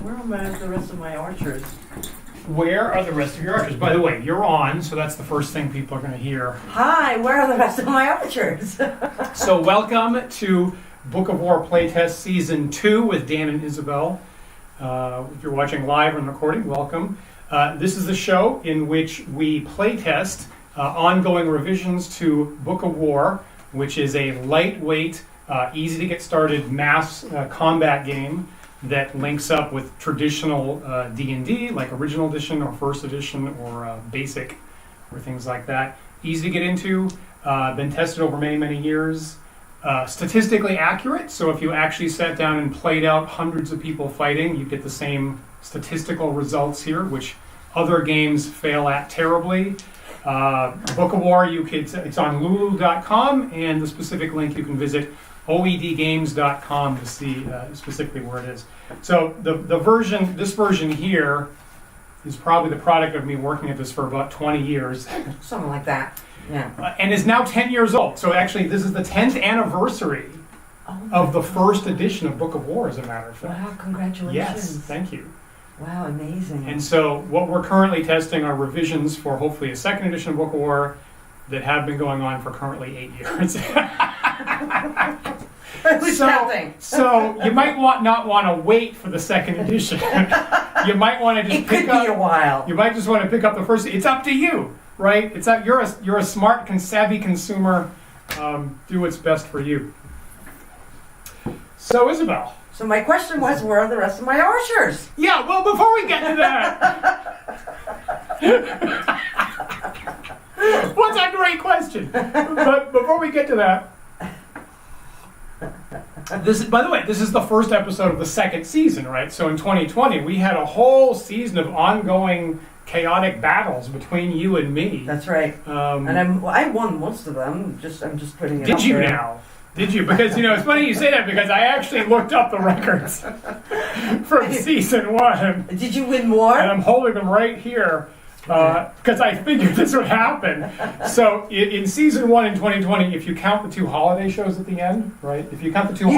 Where are the rest of my archers? Where are the rest of your archers? By the way, you're on, so that's the first thing people are going to hear. Hi, where are the rest of my archers? So welcome to Book of War Playtest Season 2 with Dan and Isabelle. If you're watching live and recording, welcome. This is the show in which we playtest ongoing revisions to Book of War, which is a lightweight, easy to get started mass combat game that links up with traditional D&D, like Original Edition or First Edition or Basic or things like that. Easy to get into, been tested over many, many years. Statistically accurate, so if you actually sat down and played out hundreds of people fighting, you get the same statistical results here, which other games fail at terribly. Book of War, it's on lulu.com, and the specific link you can visit oedgames.com to see specifically where it is. So this version here is probably the product of me working at this for about 20 years. Something like that, yeah. And is now 10 years old. So actually this is the 10th anniversary of the first edition of Book of War, as a matter of fact. Wow, congratulations. Yes, thank you. Wow, amazing. And so what we're currently testing are revisions for hopefully a second edition of Book of War that have been going on for currently 8 years. So you might not want to wait for the second edition. You might want to just pick up. It could be a while. You might just want to pick up the first. It's up to you, right? It's up. You're a smart, savvy consumer. Do what's best for you. So Isabelle. So my question was, where are the rest of my archers? Yeah. Well, before we get to that. What's a great question? But before we get to that, by the way, this is the first episode of the second season, right? So in 2020, we had a whole season of ongoing chaotic battles between you and me. That's right. And I won most of them. I'm just putting it. Did you now? Did you? Because it's funny you say that, because I actually looked up the records from season 1. Did you win more? And I'm holding them right here. Because I figured this would happen. So in season 1 in 2020, if you count the 2 holiday shows at the end, right? If you count the 2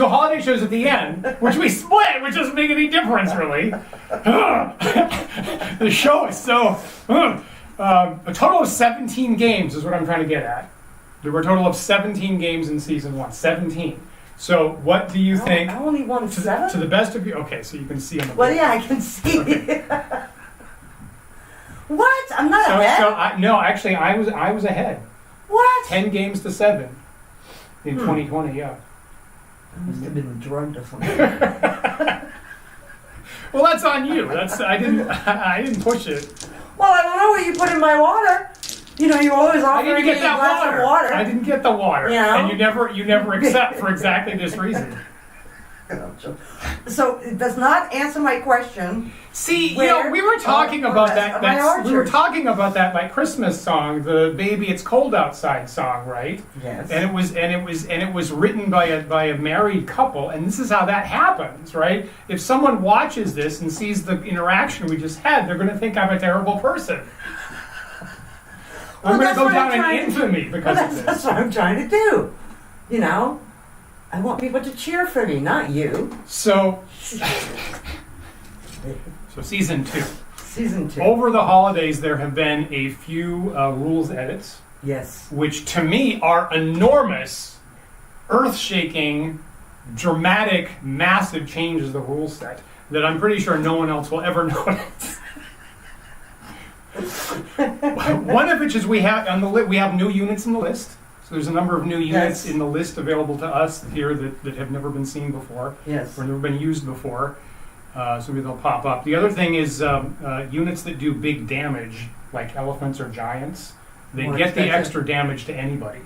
holiday shows at the end, which we split, which doesn't make any difference really. The show is so. A total of 17 games is what I'm trying to get at. There were a total of 17 games in season 1. 17. So what do you think? I only won 7. To the best of you. Okay, so you can see on the. Well, yeah, I can see. Okay. What? I'm not ahead? No, actually, I was ahead. What? 10 games to 7 in 2020, yeah. I must have been drugged or something. Well, that's on you. I didn't push it. Well, I don't know what you put in my water. You always offer me a glass of water. I didn't get the water. And you never accept for exactly this reason. So it does not answer my question. See, we were talking about that. We were talking about that like Christmas song, the "Baby It's Cold Outside" song, right? Yes. And it was written by a married couple, and this is how that happens, right? If someone watches this and sees the interaction we just had, they're going to think I'm a terrible person. I'm going to go down in infamy because of this. That's what I'm trying to do. I want people to cheer for me, not you. So season 2. Season 2. Over the holidays, there have been a few rules edits. Yes. Which to me are enormous, earth-shaking, dramatic, massive changes to the rule set that I'm pretty sure no one else will ever notice. One of which is we have new units in the list. So there's a number of new units in the list available to us here that have never been seen before. Yes. Or never been used before. So maybe they'll pop up. The other thing is units that do big damage, like elephants or giants, they get the extra damage to anybody.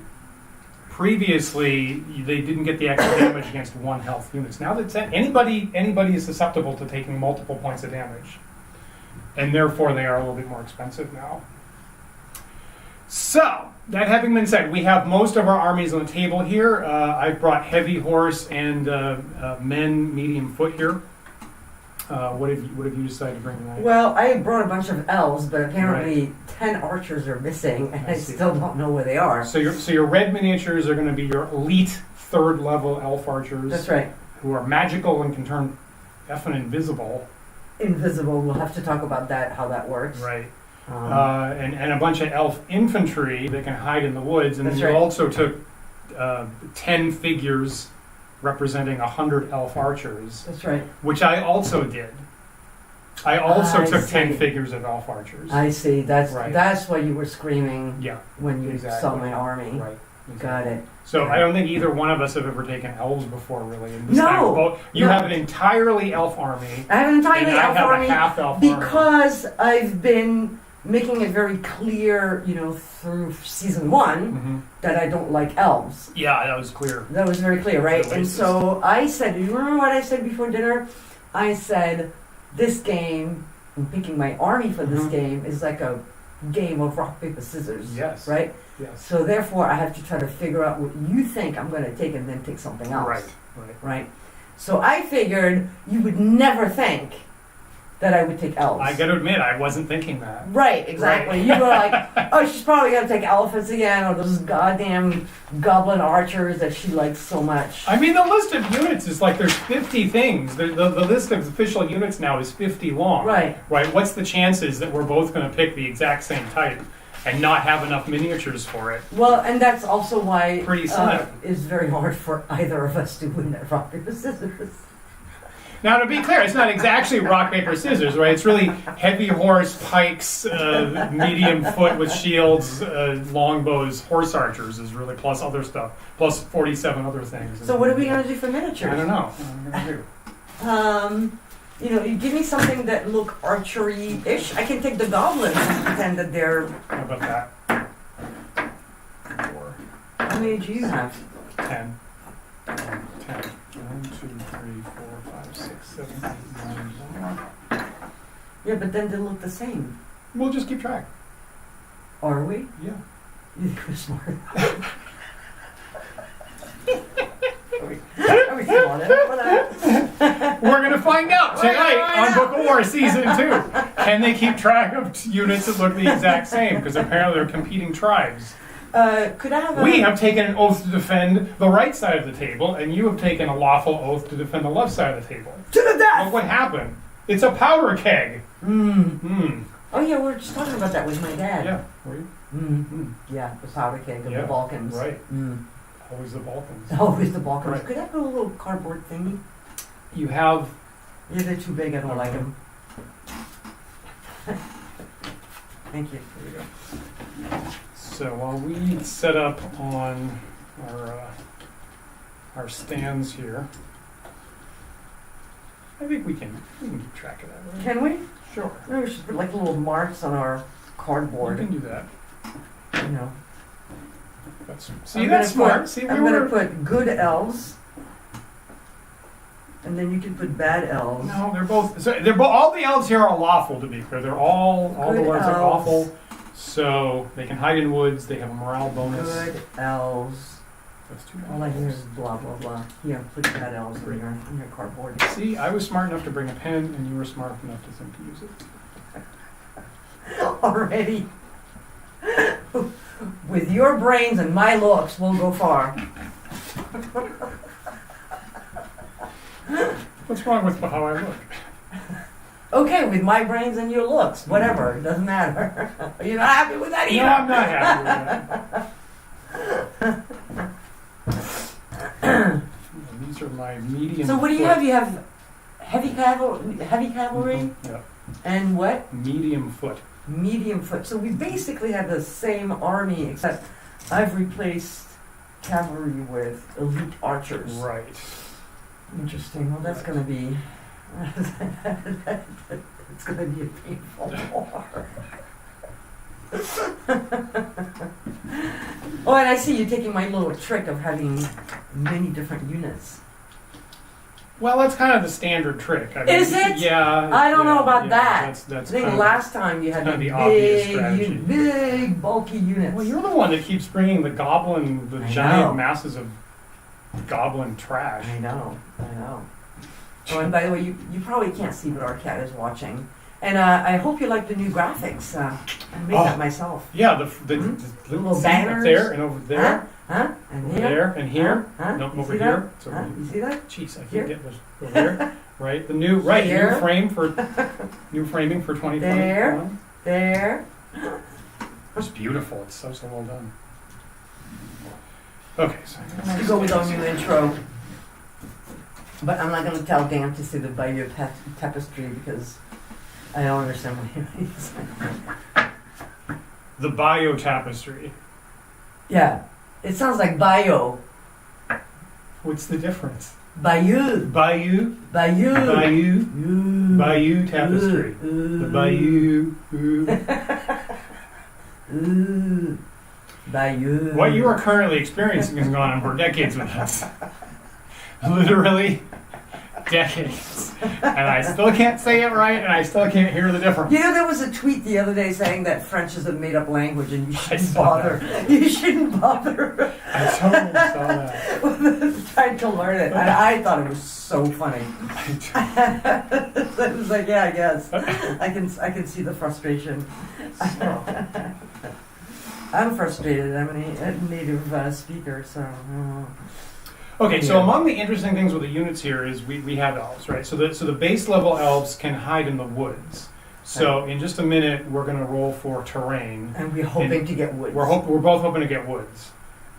Previously, they didn't get the extra damage against 1 health units. Now that anybody is susceptible to taking multiple points of damage. And therefore, they are a little bit more expensive now. So, that having been said, we have most of our armies on the table here. I've brought heavy horse and men medium foot here. What have you decided to bring tonight? Well, I brought a bunch of elves, but apparently 10 archers are missing, and I still don't know where they are. So your red miniatures are going to be your elite 3rd level elf archers. That's right. Who are magical and can turn effing invisible. Invisible. We'll have to talk about that, how that works. Right. Um, And a bunch of elf infantry that can hide in the woods. And then That's you right. also took 10 figures representing 100 elf archers, that's right. which I also did. I also I took 10 see. figures of elf archers. I see. That's Right. that's why you were screaming Yeah, when you exactly. saw my army. right. Got it. So I don't think either one of us have ever taken elves before, really. In this No, time. Well, you no. have an entirely elf army, I have an entirely and I elf have army a half elf army. because I've been making it very clear, through season 1 Mhm. that I don't like elves. Yeah, that was clear. That was very clear, right? They're And racist. so I said, you remember what I said before dinner? I said, this game, and picking my army for this Mhm. game, is like a game of rock, paper, scissors. Yes. Right? Yes. So therefore, I have to try to figure out what you think I'm going to take and then take something else. Right. Right. Right? So I figured you would never think that I would take elves. I got to admit, I wasn't thinking that. Right, exactly. Right. You were like, oh, she's probably going to take elephants again, or those goddamn goblin archers that she likes so much. I mean, the list of units is like there's 50 things. The list of official units now is 50 long. Right. Right. What's the chances that we're both going to pick the exact same type and not have enough miniatures for it? Well, and that's also why Pretty slim. it's very hard for either of us to win that rock, paper, scissors. Now, to be clear, it's not exactly rock, paper, scissors, right? It's really heavy horse, pikes, medium foot with shields, longbows, horse archers is really, plus other stuff, plus 47 other things. So what are we going to do for miniatures? I don't know. What am I going to do? You give me something that look archery-ish. I can take the goblins and pretend that they're... How about that? 4, How many do you have? 10. 10. 1, 2, 3, 4, 5, 6, 7, 8, 9, 10. Yeah, but then they look the same. We'll just keep track. Are we? Yeah. You think we're smart? Are we smart enough for that? We're going to find out tonight on Book of War Season 2. Can they keep track of units that look the exact same? Because apparently they're competing tribes. Could I have a... We have taken an oath to defend the right side of the table, and you have taken a lawful oath to defend the left side of the table. To the death! But what happened? It's a powder keg. Oh yeah, we were just talking about that with my dad. Yeah. Were you? Yeah, the powder keg of Yeah, the Balkans. Right. Always the Balkans. Always the Balkans. Right. Could I have a little cardboard thingy? You have... Yeah, they're too big. I don't like them. Thank you. There you go. So while we set up on our stands here, I think we can keep track of that. Right? Can we? Sure. Maybe we should put like little marks on our You cardboard. can do that. You know. See, that's smart. See, I'm gonna put good elves, and then you can put bad elves. No, they're both. So they're all the elves here are lawful. To be clear, they're all the Good ones are elves. lawful. So they can hide in woods. They have a morale bonus. Good elves. That's too All I hear bad. is blah blah blah. Here, put bad elves in your cardboard. See, I was smart enough to bring a pen, and you were smart enough to think to use it. Already. With your brains and my looks, we'll go far. What's wrong with how I look? Okay, with my brains and your looks, whatever, it doesn't matter. You're not happy with that either. No, I'm not happy with that. These are my medium. So what do you foot. have? You have heavy cavalry, Yeah, and what? medium foot. Medium foot. So we basically have the same army, except I've replaced cavalry with elite archers. Right. Interesting. Well, that's Right. going to be it's going to be a painful war. Oh, and I see you taking my little trick of having many different units. Well, that's kind of the standard trick. I Is it? Yeah. I don't yeah, know about yeah, that. That's I think kind last time you had kind of the the obvious big, strategy. big, bulky units. Well, you're the one that keeps bringing the I giant know. masses of goblin trash. I know. Oh, and by the way, you probably can't see, but our cat is watching. And I hope you like the new graphics. I made that myself. Yeah, the Little see, banners. up there and over there, Huh? And over here? there and here. Huh? No, You over see here. that? It's over Huh? here. You see that? Jeez, I Here? can't get this over there. right? The new right Here. new framing for 2020. There. It's beautiful. It's so well done. Okay, so Let's go with our new intro. But I'm not going to tell Dan to see the Bayeux tapestry because I don't understand what he means. the bio tapestry. Yeah, it sounds like Bayeux. What's the difference? Bayeux. Bayou. Bayeux. Bayou. Ooh. Bayou tapestry. Ooh. The Bayou. Ooh. Ooh. Bayeux. What you are currently experiencing has gone on for decades with us. Literally decades. And I still can't say it right, and I still can't hear the difference. You know, there was a tweet the other day saying that French is a made-up language and you shouldn't saw bother. You shouldn't bother I totally saw that. trying to learn it. And I thought it was so funny. I was like, yeah, I guess. I can see the frustration. I'm frustrated. I'm a native speaker, so... Okay, so Yeah. among the interesting things with the units here is we have elves, right? So the base level elves can hide in the woods. So in just a minute, we're going to roll for terrain. And we're hoping to get woods. We're both hoping to get woods,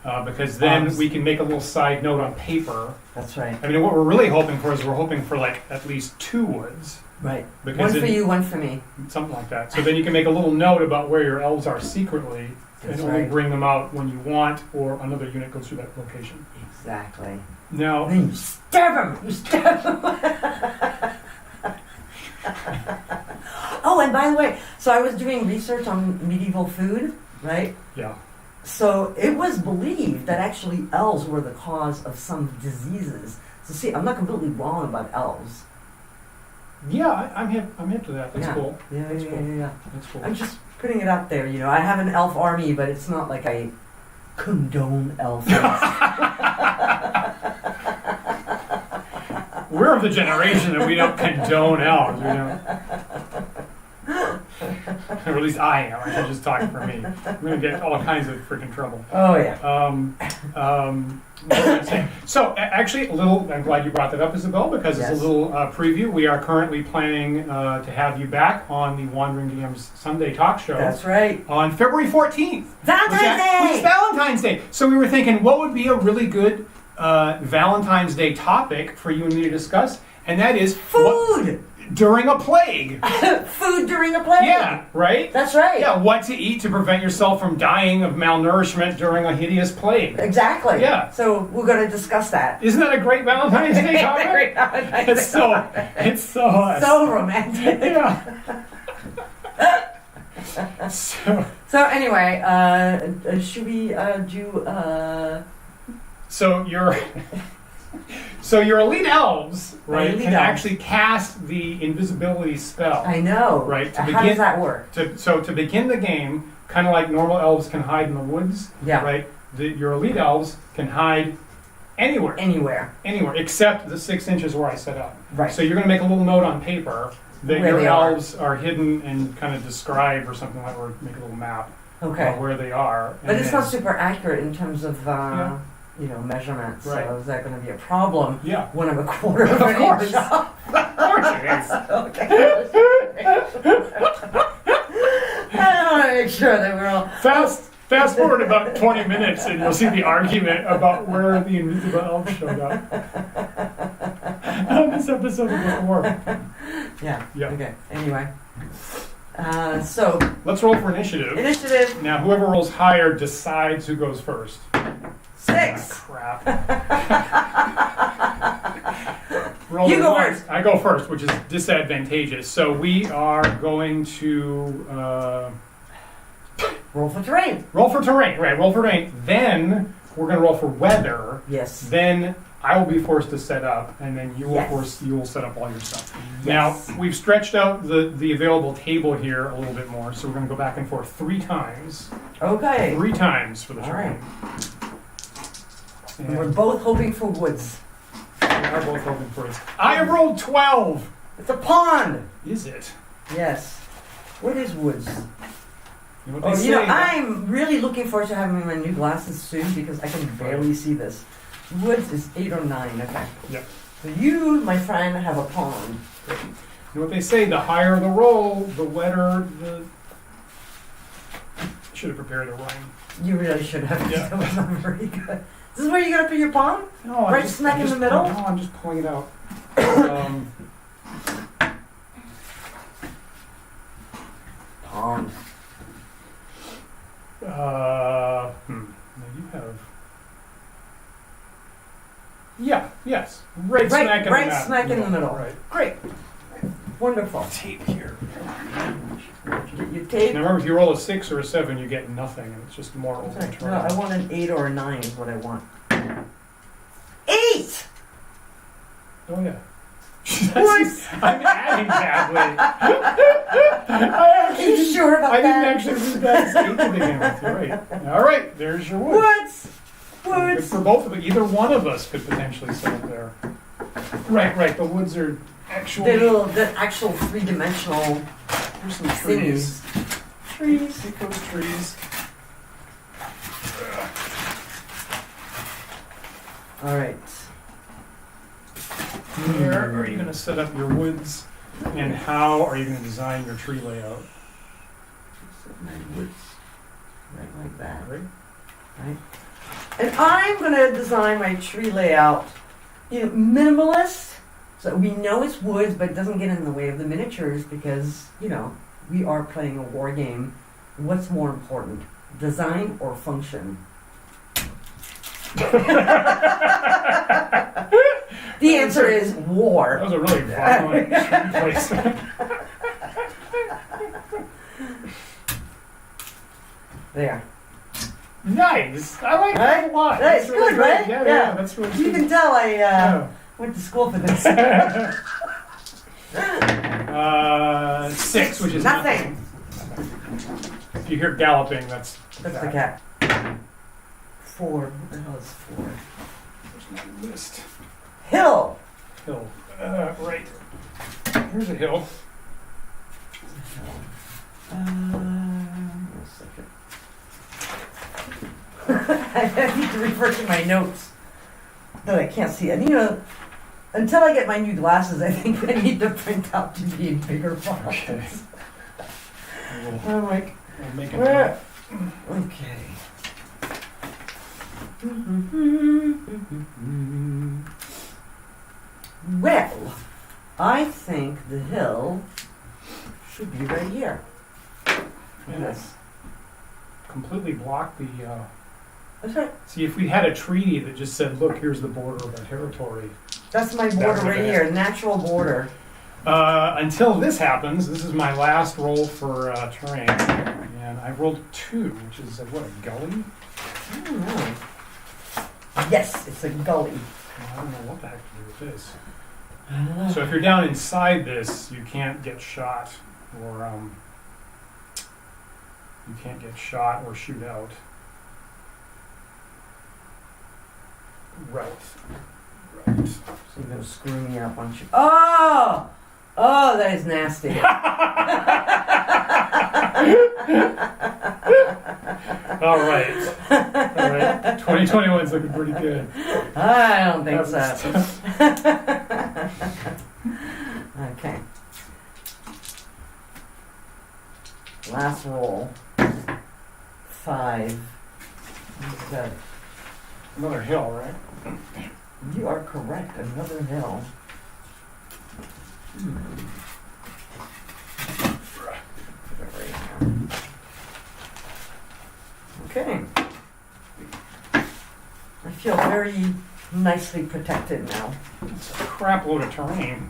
because then Elves. we can make a little side note on paper. That's right. I mean, what we're really hoping for is we're hoping for like at least 2 woods, Right. because One for you, one for me. something like that. So then you can make a little note about where your elves are secretly, That's and only right. bring them out when you want, or another unit goes through that location. Exactly. Now, And then you stab him. You stab him. Oh, and by the way, so I was doing research on medieval food, right? yeah. So it was believed that actually elves were the cause of some diseases. So see, I'm not completely wrong about elves. Yeah, I'm hip to that. That's Yeah. cool. Yeah, That's yeah, cool. yeah, yeah. That's cool. I'm just putting it out there, you know. I have an elf army, but it's not like I condone elves. We're of the generation that we don't condone elves, you know. Or at least I am. I can just talk for me. I'm gonna get all kinds of freaking trouble. Oh, yeah. What was I gonna say? So actually, I'm glad you brought that up, Isabelle, because Yes. it's a little preview. We are currently planning to have you back on the Wandering DM's Sunday talk show That's right. on February 14th. Valentine's Which is Day! Valentine's Day. So we were thinking, what would be a really good Valentine's Day topic for you and me to discuss? And that is Food! during a plague. Food during a plague! Yeah, right? That's right. Yeah, what to eat to prevent yourself from dying of malnourishment during a hideous plague. Exactly. Yeah. So we're going to discuss that. Isn't that a great Valentine's Day topic? Great Valentine's It's so, it's so, So romantic. yeah. So So anyway, should we do... So your elite elves, right, elite can elves. actually cast the invisibility spell. I know. Right, to How begin- does that work? To begin the game, kind of like normal elves can hide in the woods, Yeah. right? Your elite elves can hide anywhere, Anywhere. except the 6 inches where I set up. Right. So you're going to make a little note on paper that Where your they are. elves are hidden and kind of describe or something like, or make a little map Okay. where they are. But And it's then- not super accurate in terms of, Yeah. measurements. Right. So is that going to be a problem Yeah. when I'm a quarter of Of an course. inch off? Of course it is. Okay. I want to make sure that we're all... Fast forward about 20 minutes and you'll see the argument about where the invisible elves showed up on this episode of Book of War. Yeah. Yeah. Okay. Anyway. So, Let's roll for initiative. initiative Now, whoever rolls higher decides who goes first. 6. Crap. Roll You a go one. first. I go first, which is disadvantageous. So we are going to Roll for terrain. roll for terrain. Right, roll for terrain. Then we're going to roll for weather. Yes. Then I will be forced to set up, and then you will Yes. you will set up all your stuff. Yes. Now we've stretched out the available table here a little bit more, so we're going to go back and forth 3 times. Okay. 3 times for the All terrain. And we're both hoping for woods. We are both hoping for it. I rolled 12. It's a pond. Is it? Yes. What is woods? You know what Oh, they you know, say, I'm really looking forward to having my new glasses soon because I can barely see this. Woods is 8 or 9. Okay. Yep. So you, my friend, have a pond. You know what they say, the higher the roll, the wetter the... Should have prepared a rhyme. You really should have. Yeah. That was not very good. This is where you gotta put your pond? No, Right smack in the middle? No, I'm just pulling it out. Pond. Now you have... Yeah, yes. Right smack in the Right middle. smack in the middle. Right. Great. Wonderful. Tape here. Get your tape. Now remember, if you roll a 6 or a 7, you get nothing, and it's just more open Sorry, terrain. no, I want an 8 or a 9 is what I want. 8! Oh yeah. What? I'm adding badly. Are you sure about I that? didn't actually read that as 8 to begin with. You're right. All right, there's your wood. What? Good What? for both of us. Either one of us could potentially set up there. Right. The woods are actually... The actual three-dimensional There's some trees. Trees. Take those trees. All right. Where are you going to set up your woods, and how are you going to design your tree layout? Set my woods right like that. Right? Right. And I'm going to design my tree layout, minimalist, so we know it's woods, but it doesn't get in the way of the miniatures because, we are playing a war game. What's more important, design or function? The answer is war. That was a really violent tree placement. There. Nice. I like that a lot. That's really good, great. right? Yeah, that's really You good. can tell I Yeah. went to school for this. 6, which is Nothing. If you hear galloping, that's That's the cat. 4. What the hell is 4? Where's my list? Hill. Hill. Right. Here's a hill. One second. I need to refer to my notes that I can't see. And until I get my new glasses, I think I need to print out to be in bigger fonts. Okay. I'm like, We'll make it. where? Okay. Well, I think the hill should be right here. Yes. Completely block the. That's right. See, if we had a treaty that just said, "Look, here's the border of our territory." That's my border right here, natural border. Until this happens, this is my last roll for terrain, and I rolled 2, which is what, a gully? I don't know. Yes, it's a gully. I don't know what the heck to do with this. I don't know. So if you're down inside this, you can't get shot, or shoot out. Right. So you're gonna screw me up, aren't you? Oh! Oh, that is nasty. All right. 2021's looking pretty good. I don't think so. Okay. Last roll. 5. What's that? Another hill, right? You are correct. Another hill. Put it right here. Okay. I feel very nicely protected now. It's a crap load of terrain.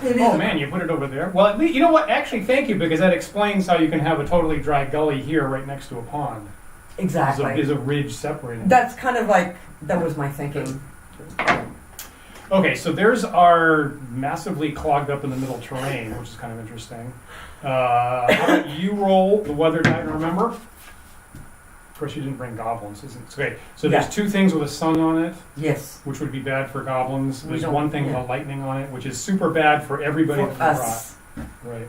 It Oh is- man, you put it over there. Well, at least, you know what? Actually, thank you, because that explains how you can have a totally dry gully here, right next to a pond. Exactly. There's a ridge separating. That's kind of like, that was my thinking. Okay, so there's our massively clogged up in the middle terrain, which is kind of interesting. How about you roll the weather die to remember? Of course, you didn't bring goblins, isn't it? Okay, so there's Yeah. 2 things with a sun on it, Yes. which would be bad for goblins. We There's don't- 1 thing yeah. with a lightning on it, which is super bad for everybody For that we us. brought. Right.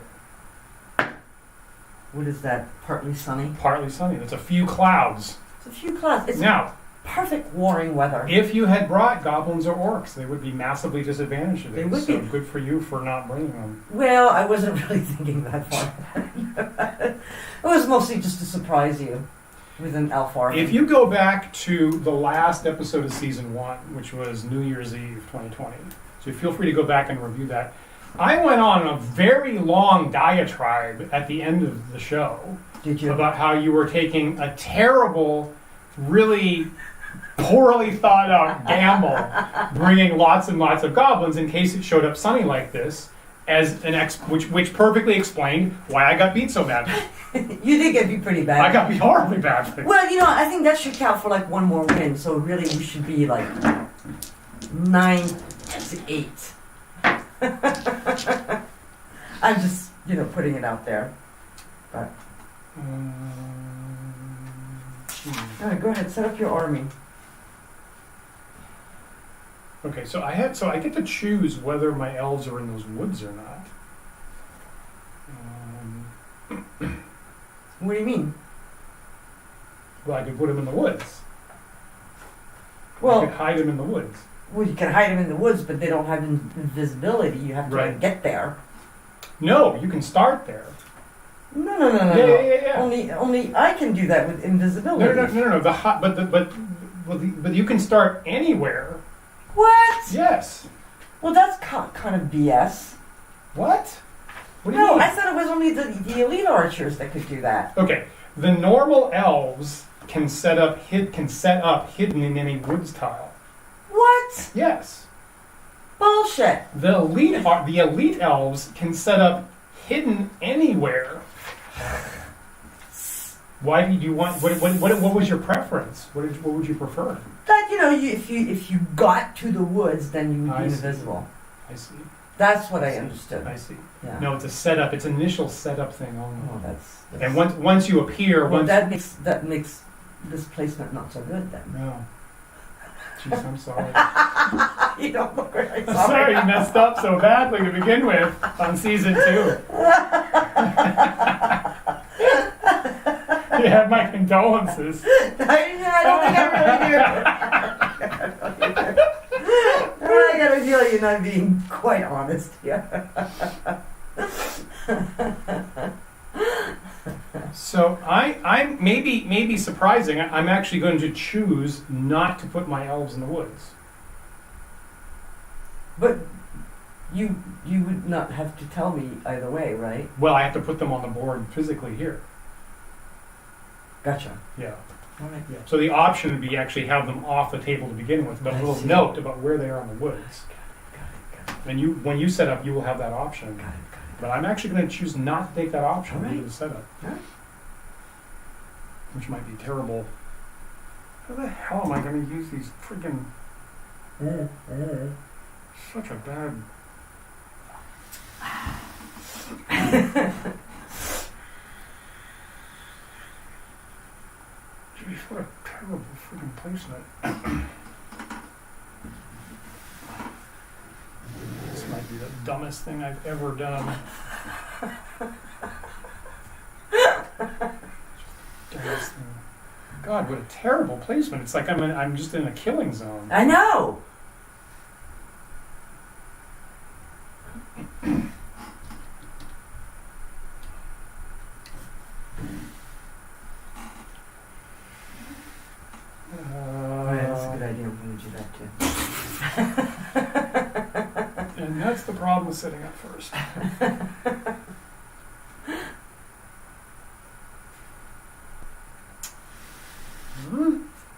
What is that? Partly sunny? Partly sunny. That's a few clouds. It's a few clouds. It's Now, perfect warring weather. If you had brought goblins or orcs, they would be massively disadvantaged today. They would so be. Good for you for not bringing them. Well, I wasn't really thinking that far. It was mostly just to surprise you with an elf army. If you go back to the last episode of season 1, which was New Year's Eve 2020, so feel free to go back and review that. I went on a very long diatribe at the end of the show. Did you? About how you were taking a terrible, really poorly thought out gamble, bringing lots and lots of goblins in case it showed up sunny like this, as an which perfectly explained why I got beat so badly. You think it'd be pretty bad? I got beat horribly badly. Well, I think that should count for like one more win. So really, we should be like 9-8. I'm just, putting it out there. But all right, go ahead, set up your army. Okay, so I get to choose whether my elves are in those woods or not. What do you mean? Well, I could put them in the woods. I Well, could hide them in the woods. you can hide them in the woods, but they don't have invisibility. You have to Right. get there. No, you can start there. No. Yeah. Only I can do that with invisibility. No. But you can start anywhere. What? Yes. Well, that's kind of BS. What? What do you No, mean? I thought it was only the elite archers that could do that. Okay, the normal elves can set up hidden in any woods tile. What? Yes. Bullshit. The elite elves can set up hidden anywhere. Why did you want? What was your preference? What would you prefer? That if you got to the woods, then you would be invisible. I see. That's what I understood. I see. Yeah. No, it's a setup. It's an initial setup thing only. Oh, that's And once you appear, well, that makes this placement not so good then. No. Jeez, I'm sorry. You don't look right. I'm sorry you messed up so badly to begin with on season 2. You have my condolences. I don't think I really do. I gotta feel you're not being quite honest here. So I'm maybe surprising. I'm actually going to choose not to put my elves in the woods. But you would not have to tell me either way, right? Well, I have to put them on the board physically here. Gotcha. Yeah. All right. Yeah. So the option would be actually have them off the table to begin with, but a I little see. note about where they are in the woods. Got it. And when you set up, you will have that option. Got it. But I'm actually going to choose not to take that option All right. due to the setup. All right. Which might be terrible. How the hell am I going to use these freaking... Such a bad... Jeez, what a terrible freaking placement. This might be the dumbest thing I've ever done. Dumbest thing. God, what a terrible placement. It's like I'm just in a killing zone. I know. That's a good idea. I'm going to do that too. And that's the problem with setting up first.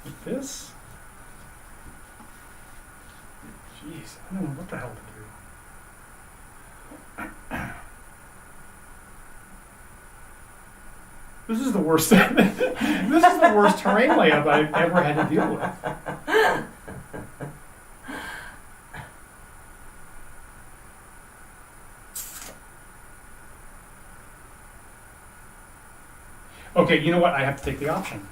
Like this? Jeez, I don't know what the hell to do. This is the worst. This is the worst terrain layup I've ever had to deal with. Okay, you know what? I have to take the option.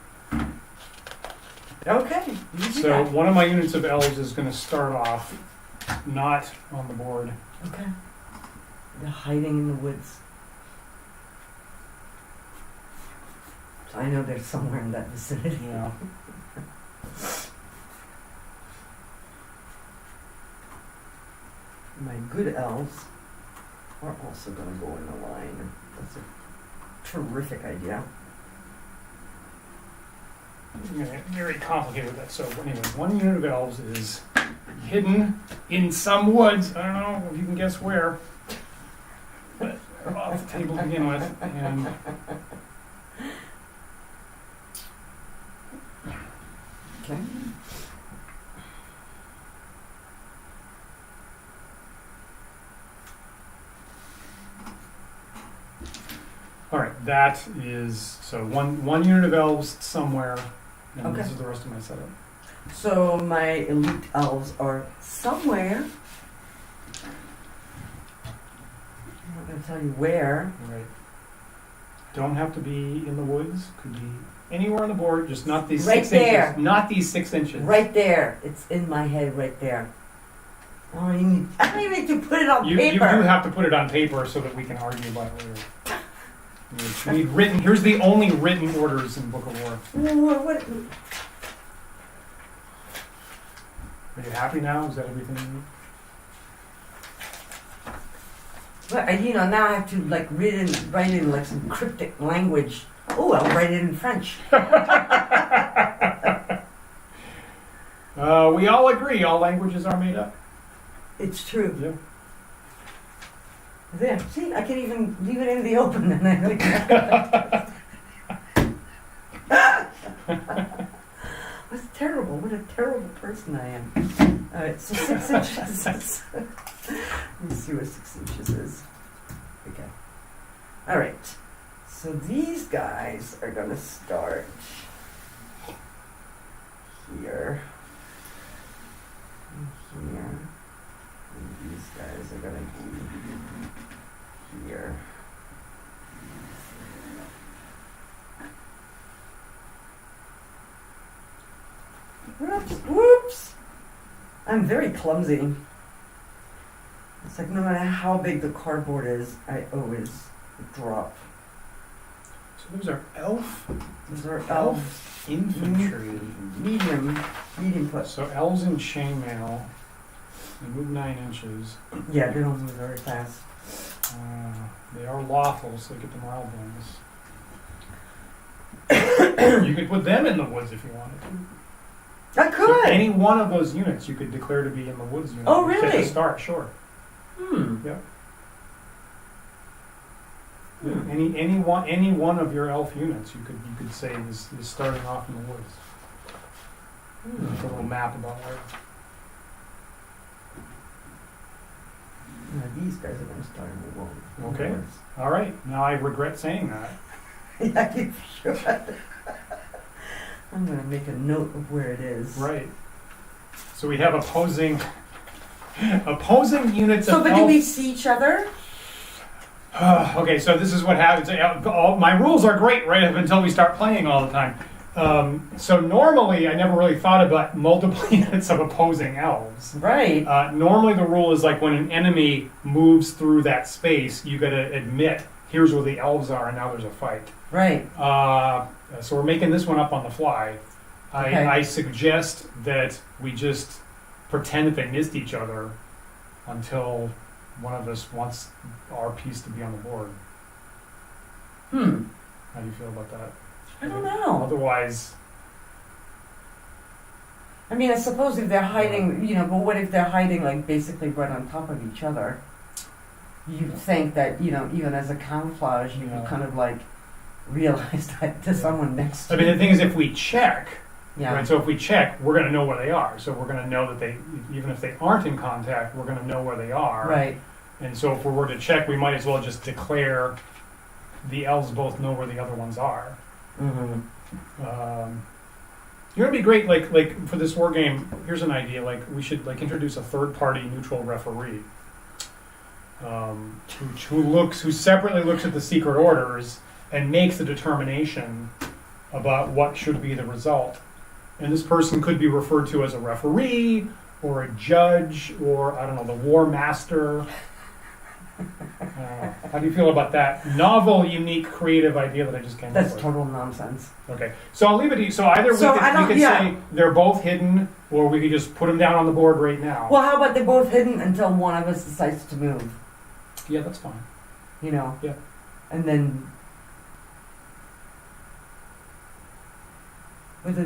Okay. You do So that. one of my units of elves is going to start off not on the board. Okay. They're hiding in the woods. So I know they're somewhere in that vicinity. Yeah. my good elves are also going to go in a line. That's a terrific idea. Yeah, very complicated with that. So anyway, 1 unit of elves is hidden in some woods. I don't know if you can guess where. But they're off the table to begin with. And Okay. all right, that is so one unit of elves somewhere, and Okay. this is the rest of my setup. So my elite elves are somewhere. I'm not going to tell you where. Right. Don't have to be in the woods. Could be anywhere on the board, just not these Right 6 there. inches. Not these 6 inches. Right there. It's in my head right there. I don't even need to put it on You paper. do have to put it on paper so that we can argue about it later. We need written. Here's the only written orders in Book of War. What? Are you happy now? Is that everything you need? But, now I have to write in like some cryptic language. Oh, I'll write it in French. We all agree all languages are made up. It's true. Yeah. There, see, I can even leave it in the open, and I That's terrible. What a terrible person I am. All right, so 6 inches. Let me see what 6 inches is. Okay. All right. So these guys are going to start here. And here. And these guys are going to be here. Whoops. I'm very clumsy. It's like no matter how big the cardboard is, I always drop. So those are elf Those are elves. infantry. Medium plus. So elves in chainmail. They move 9 inches. Yeah, they don't move very fast. They are lawful, so they get the morale bonus. You could put them in the woods if you wanted to. I So could. any one of those units you could declare to be in the woods unit. Oh, Just really? to start, sure. Yeah. Any one of your elf units you could say is starting off in the woods. Put a little map about where. These guys are going to start in the woods. Okay. All right. Now I regret saying that. Yeah, you should. I'm going to make a note of where it is. Right. So we have opposing units So, of but elf. do we see each other? Okay, so this is what happens. My rules are great right up until we start playing all the time. So normally, I never really thought about multiple units of opposing elves. Right. Normally, the rule is like when an enemy moves through that space, you got to admit, here's where the elves are, and now there's a fight. Right. So we're making this one up on the fly. Okay. I suggest that we just pretend that they missed each other until one of us wants our piece to be on the board. How do you feel about that? I don't know. Otherwise, I mean, I suppose if they're hiding, but what if they're hiding, like, basically right on top of each other? You'd think that, even as a camouflage, you would kind of, like, realize that there's someone next to I mean, you. the thing is, if we check, Yeah. right? So if we check, we're going to know where they are. So we're going to know that even if they aren't in contact, we're going to know where they are. Right. And so if we were to check, we might as well just declare the elves both know where the other ones are. Mm-hmm. It'd be great, like for this war game. Here's an idea: like we should introduce a third-party neutral referee, who separately looks at the secret orders and makes a determination about what should be the result. And this person could be referred to as a referee or a judge or I don't know, the war master. How do you feel about that novel, unique, creative idea that I just came up That's with? total nonsense. Okay, so I'll leave it to you. So either So we I don't- could yeah. say they're both hidden Or we could just put them down on the board right now. Well, how about they're both hidden until one of us decides to move? Yeah, that's fine. You know? Yeah. And then... But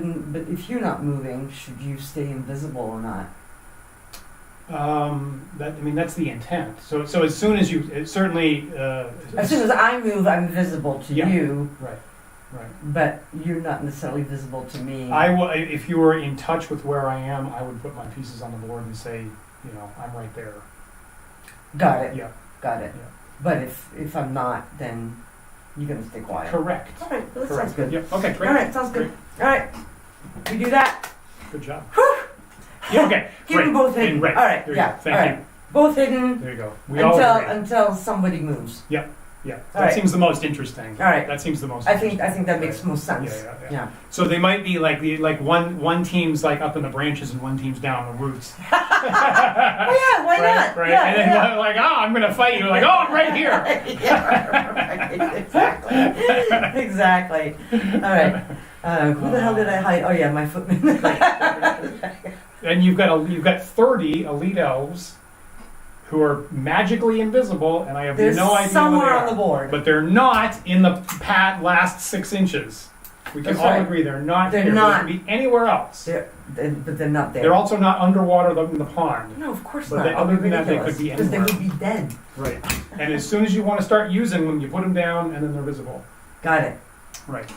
if you're not moving, should you stay invisible or not? That's the intent. So as soon as you, as soon as I move, I'm visible to you. Right. But you're not necessarily visible to me. If you were in touch with where I am, I would put my pieces on the board and say, I'm right there. Got it. Yeah. Got it. Yeah. But if I'm not, then you're gonna stay quiet. Correct. All right. Well, that sounds good. Yeah. Okay. Great. All right. Sounds good. All right. We do that. Good job. Whew. Yeah. Okay. Keep them both hidden. Right. All right. There Yeah. You go. Thank all you. right. Both hidden. There you go. We all agree. Until somebody moves. Yeah. That right. seems the most interesting. All right. That seems the most. I think that makes most sense. Yeah. So they might be like one team's like up in the branches and one team's down the roots. Oh yeah, why not? Right. Yeah, and then like, I'm gonna fight you. Like, I'm right here. Yeah, exactly. Exactly. All right. Who the hell did I hide? Oh yeah, my footman. And you've got 30 elite elves who are magically invisible, and I have They're no idea somewhere where they are. on the board. But they're not in the last 6 inches. We can That's all right. agree they're not They're here. not. They could be anywhere else. But they're not there. They're also not underwater in the pond. No, of course But not. they- other than that, they could be because they anywhere. would be dead. Right. And as soon as you want to start using them, you put them down, and then they're visible. Got it. Right.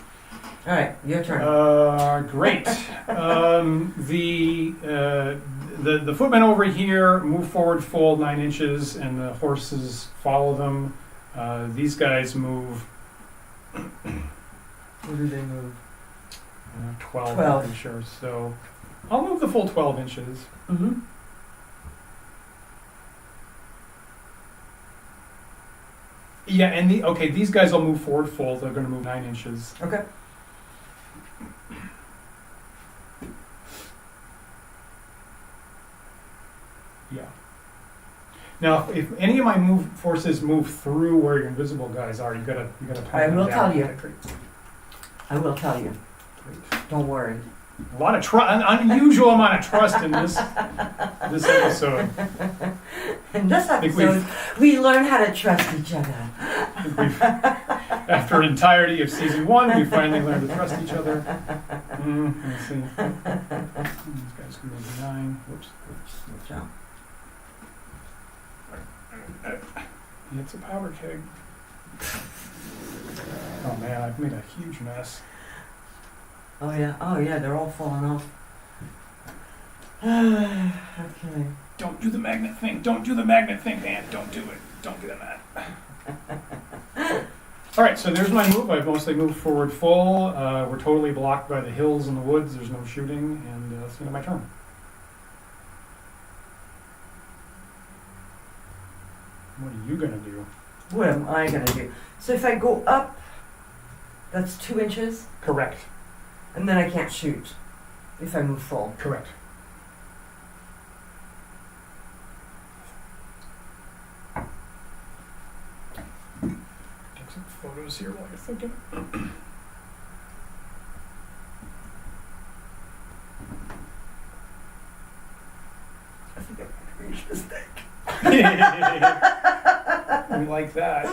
All right, your turn. Great. The footmen over here move forward full 9 inches, and the horses follow them. These guys move Where do they move? 12 12. inches. So I'll move the full 12 inches. Mm-hmm. Yeah, and these guys will move forward full. They're going to move 9 inches. Okay. Yeah. Now, if any of my forces move through where your invisible guys are, you gotta point I them will down. tell you. Okay, great. I will tell you. Great. Don't worry. A lot of an unusual amount of trust in this episode. In this think episode, we learn how to trust each other. After an entirety of season 1, we finally learned to trust each other. Let's see. These guys can move 9. Whoops. Watch out. It's a powder keg. Oh man, I've made a huge mess. Oh yeah, they're all falling off. Okay. Don't do the magnet thing. Don't do the magnet thing, man. Don't do it. Don't get in that. All right, so there's my move. I've mostly moved forward full. We're totally blocked by the hills and the woods. There's no shooting, and that's the end of my turn. What are you gonna do? What am I gonna do? So if I go up, that's 2 inches, Correct. and then I can't shoot if I move full. Correct. Take some photos here while you're thinking. I think I'm gonna reach this thing. We like that.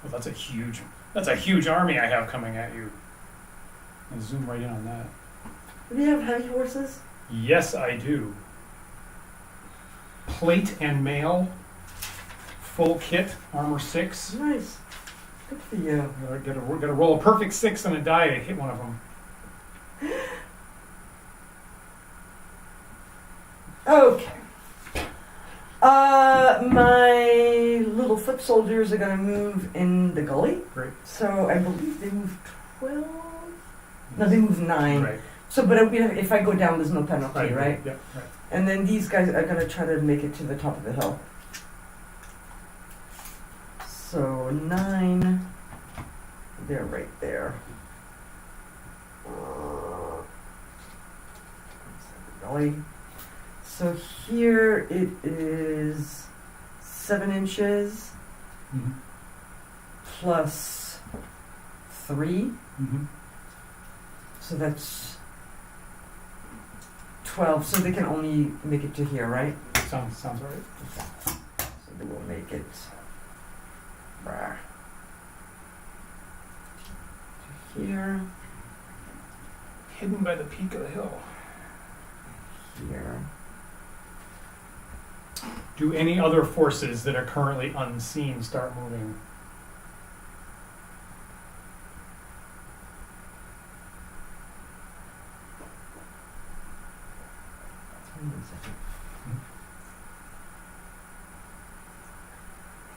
Well, that's a huge army I have coming at you. I'll zoom right in on that. Do you have heavy horses? Yes, I do. Plate and mail, full kit, armor 6. Nice. Good for you. Gotta roll a perfect 6 on a die to hit one of them. Okay. My little foot soldiers are gonna move in the gully. Great. So I believe they move 12. No, they move 9. Right. So, but if I go down, there's no penalty, right? Yep. Right. And then these guys are gonna try to make it to the top of the hill. So 9, they're right there. Gully. So here it is 7 inches Mhm. plus 3. Mm-hmm. So that's 12. So they can only make it to here, right? Sounds right. So they will make it to here, Hidden by the peak of the hill. here. Do any other forces that are currently unseen start moving? Hold on a second.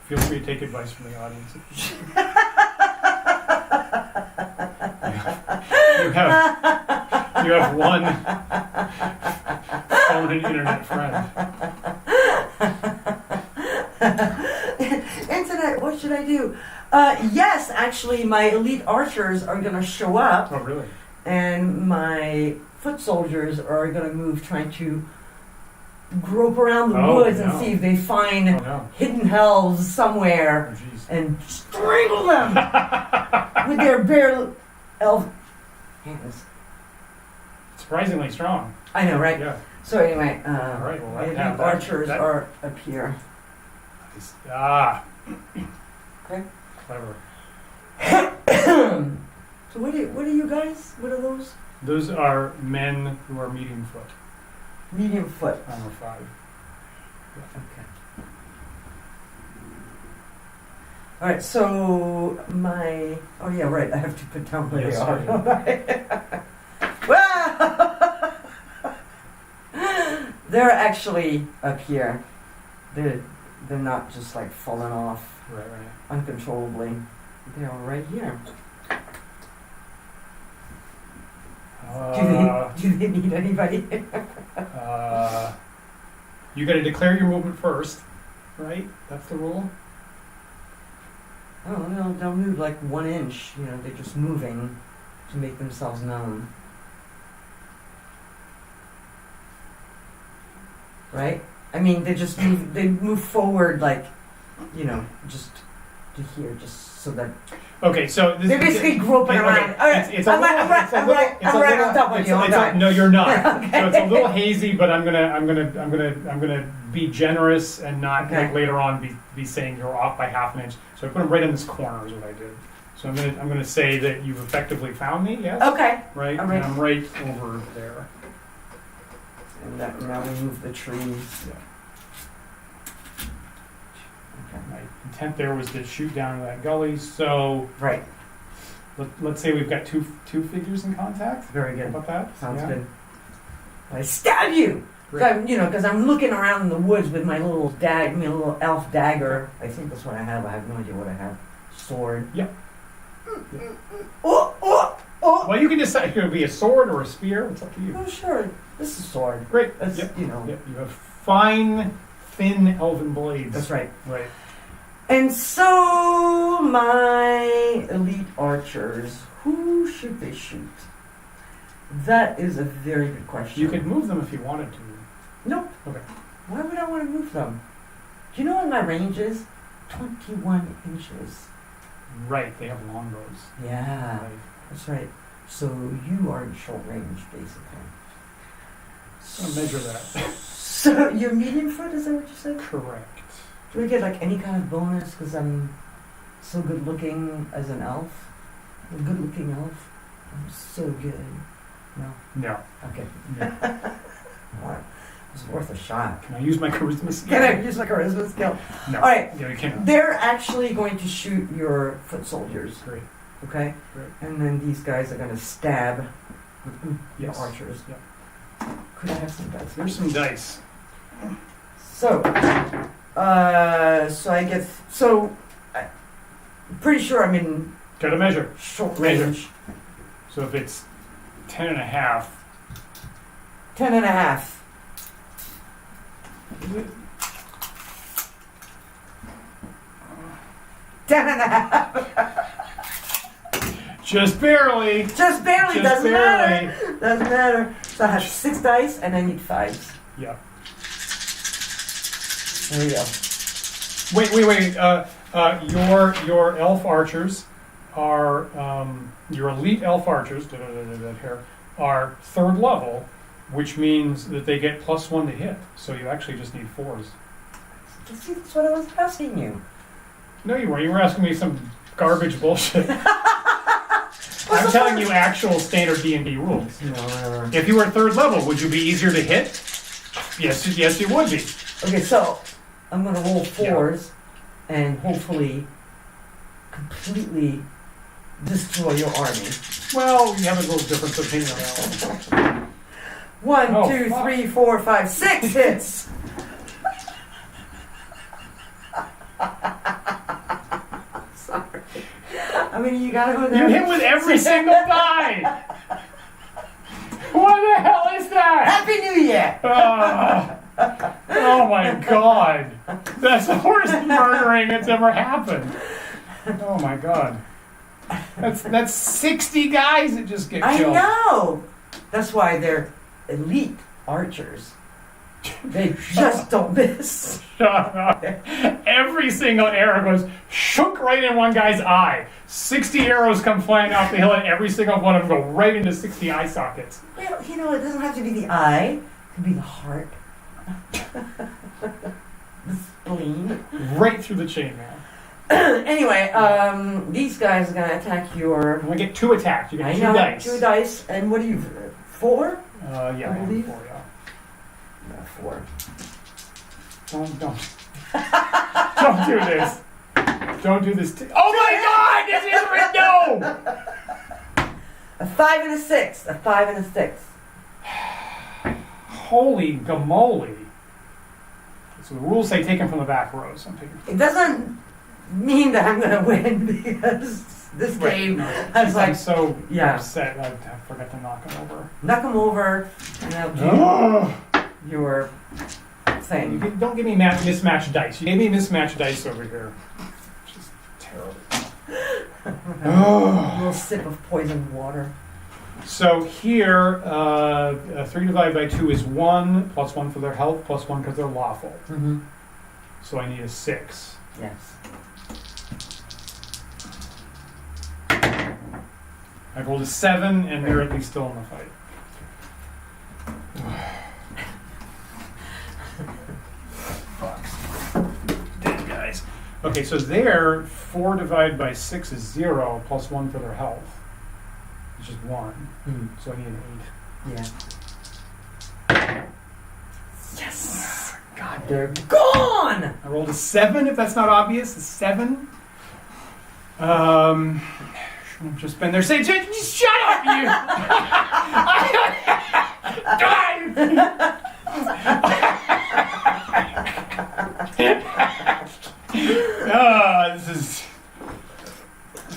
Feel free to take advice from the audience. You have one phone and internet friend. Internet, what should I do? Yes, actually, my elite archers are going to show up, Oh, really? and my foot soldiers are going to move, trying to grope around the Oh, woods and no. see if they find Oh, no. hidden hells Oh, somewhere jeez. and strangle them with their bare elf hands. Surprisingly strong. I know, right? Yeah. So anyway, All right, well, my I have that. archers are up here. Ah. Okay. Clever. So what are you guys? What are those? Those are men who are medium foot. Medium foot. Armor 5. Okay. All right. So my. Oh yeah, right. I have to put down where Yes, they are. sorry. Well, they're actually up here. They're not just like falling off Right. uncontrollably. They are right here. Do they need anybody? You got to declare your movement first, right? That's the rule. Oh no, they'll move like 1 inch. You know, they're just moving to make themselves known. Right? I mean, they just move. They move forward, like, you know, just to here, just so that Okay, so this they're basically groping okay, around. All right, it's a I'm little- right it's a little- it's a on little- top of you. it's I'm a- right. No, you're not. Okay. So it's a little hazy, but I'm gonna be generous and not Okay. like later on be saying you're off by half an inch. So I put them right in this corner is what I did. So I'm gonna say that you've effectively found me. Yes. Okay. Right. All right. And I'm right over there. And that, now we move the trees. Yeah. Okay. My intent there was to shoot down that gully. So Right. let's say we've got two figures in contact. Very How good. about that? Sounds Yeah. good. I stab you. Great. Because I'm looking around in the woods with my little little elf dagger. I think that's what I have. I have no idea what I have. Sword. Yep. Oh, oh, oh. Well, you can decide. It could be a sword or a spear. It's up to you. Oh, sure. This is sword. Great. That's, Yep. you know. Yep. You have fine, thin elven blades. That's right. Right. And so, my elite archers, who should they shoot? That is a very good question. You could move them if you wanted to. Nope. Okay. Why would I want to move them? Do you know what my range is? 21 inches. Right. They have longbows. Yeah, Right. that's right. So you are in short range, basically. I'll measure that. So you're medium foot, is that what you said? Correct. Do I get like any kind of bonus because I'm so good looking as an elf? A good looking elf? I'm so good. No? No. Okay. No. Alright. It's worth a shot. Can I use my charisma skill? Can I use my charisma skill? No. Alright. Yeah, you can. They're actually going to shoot your foot soldiers, Great. okay? Great. And then these guys are going to stab the Yes. archers. Yep. Could I have some dice? Here's some dice. So, I get, I'm pretty sure I'm in Got to measure. short Measure. range. So if it's 10 and a half, 10 and a half. is it? 10 and a half. Just barely. Just barely, Just doesn't barely. matter. Doesn't matter. So I have 6 dice and I need 5s. Yeah. There we go. Wait. Your elf archers are your elite elf archers here are 3rd level, which means that they get +1 to hit. So you actually just need 4s. See, that's what I was asking you. No, you weren't. You were asking me some garbage bullshit. I'm telling you actual standard D&D rules. No. If you were 3rd level, would you be easier to hit? Yes, you would be. Okay, so I'm going to roll 4s and hopefully completely destroy your army. Well, you have a little difference of opinion on that one. 1, 2, 3, 4, 5, 6 hits. Sorry. I mean, you gotta go there. You hit with every single die! What the hell is that? Happy New Year! Oh my god. That's the worst murdering that's ever happened. Oh my god. That's 60 guys that just get killed. I know! That's why they're elite archers. They just don't miss. Shut up. Every single arrow goes shook right in one guy's eye. 60 arrows come flying off the hill and every single one of them go right into 60 eye sockets. Well, you know, it doesn't have to be the eye. It could be the heart. The spleen. Right through the chainmail. Anyway, these guys are going to attack your... We get 2 attacks. You get 2 dice. 2 dice. And what do you... 4? Yeah, I believe. 4, yeah. Yeah, 4. Don't don't do this. Don't do this. Oh my God! This is no. A 5 and a 6. A 5 and a 6. Holy gamoly! So the rules say taken from the back rows. I'm taking. It doesn't mean that I'm going to win because this game has I'm so yeah. upset. I forgot to knock him over. Knock them over, and I'll do your thing. Don't give me mismatched dice. You gave me mismatched dice over here. Just terrible. A little sip of poisoned water. So here, 3 divided by 2 is 1, +1 for their health, +1 because they're lawful. Mm-hmm. So I need a 6. Yes. I rolled a 7, and they're at least still in the fight. Dead guys. Okay, so there, 4 divided by 6 is 0, +1 for their health, which is 1. So I need an 8. Yeah. Yes! God, they're gone! I rolled a 7, if that's not obvious. A 7. Shouldn't have just been there saying, just shut up, you!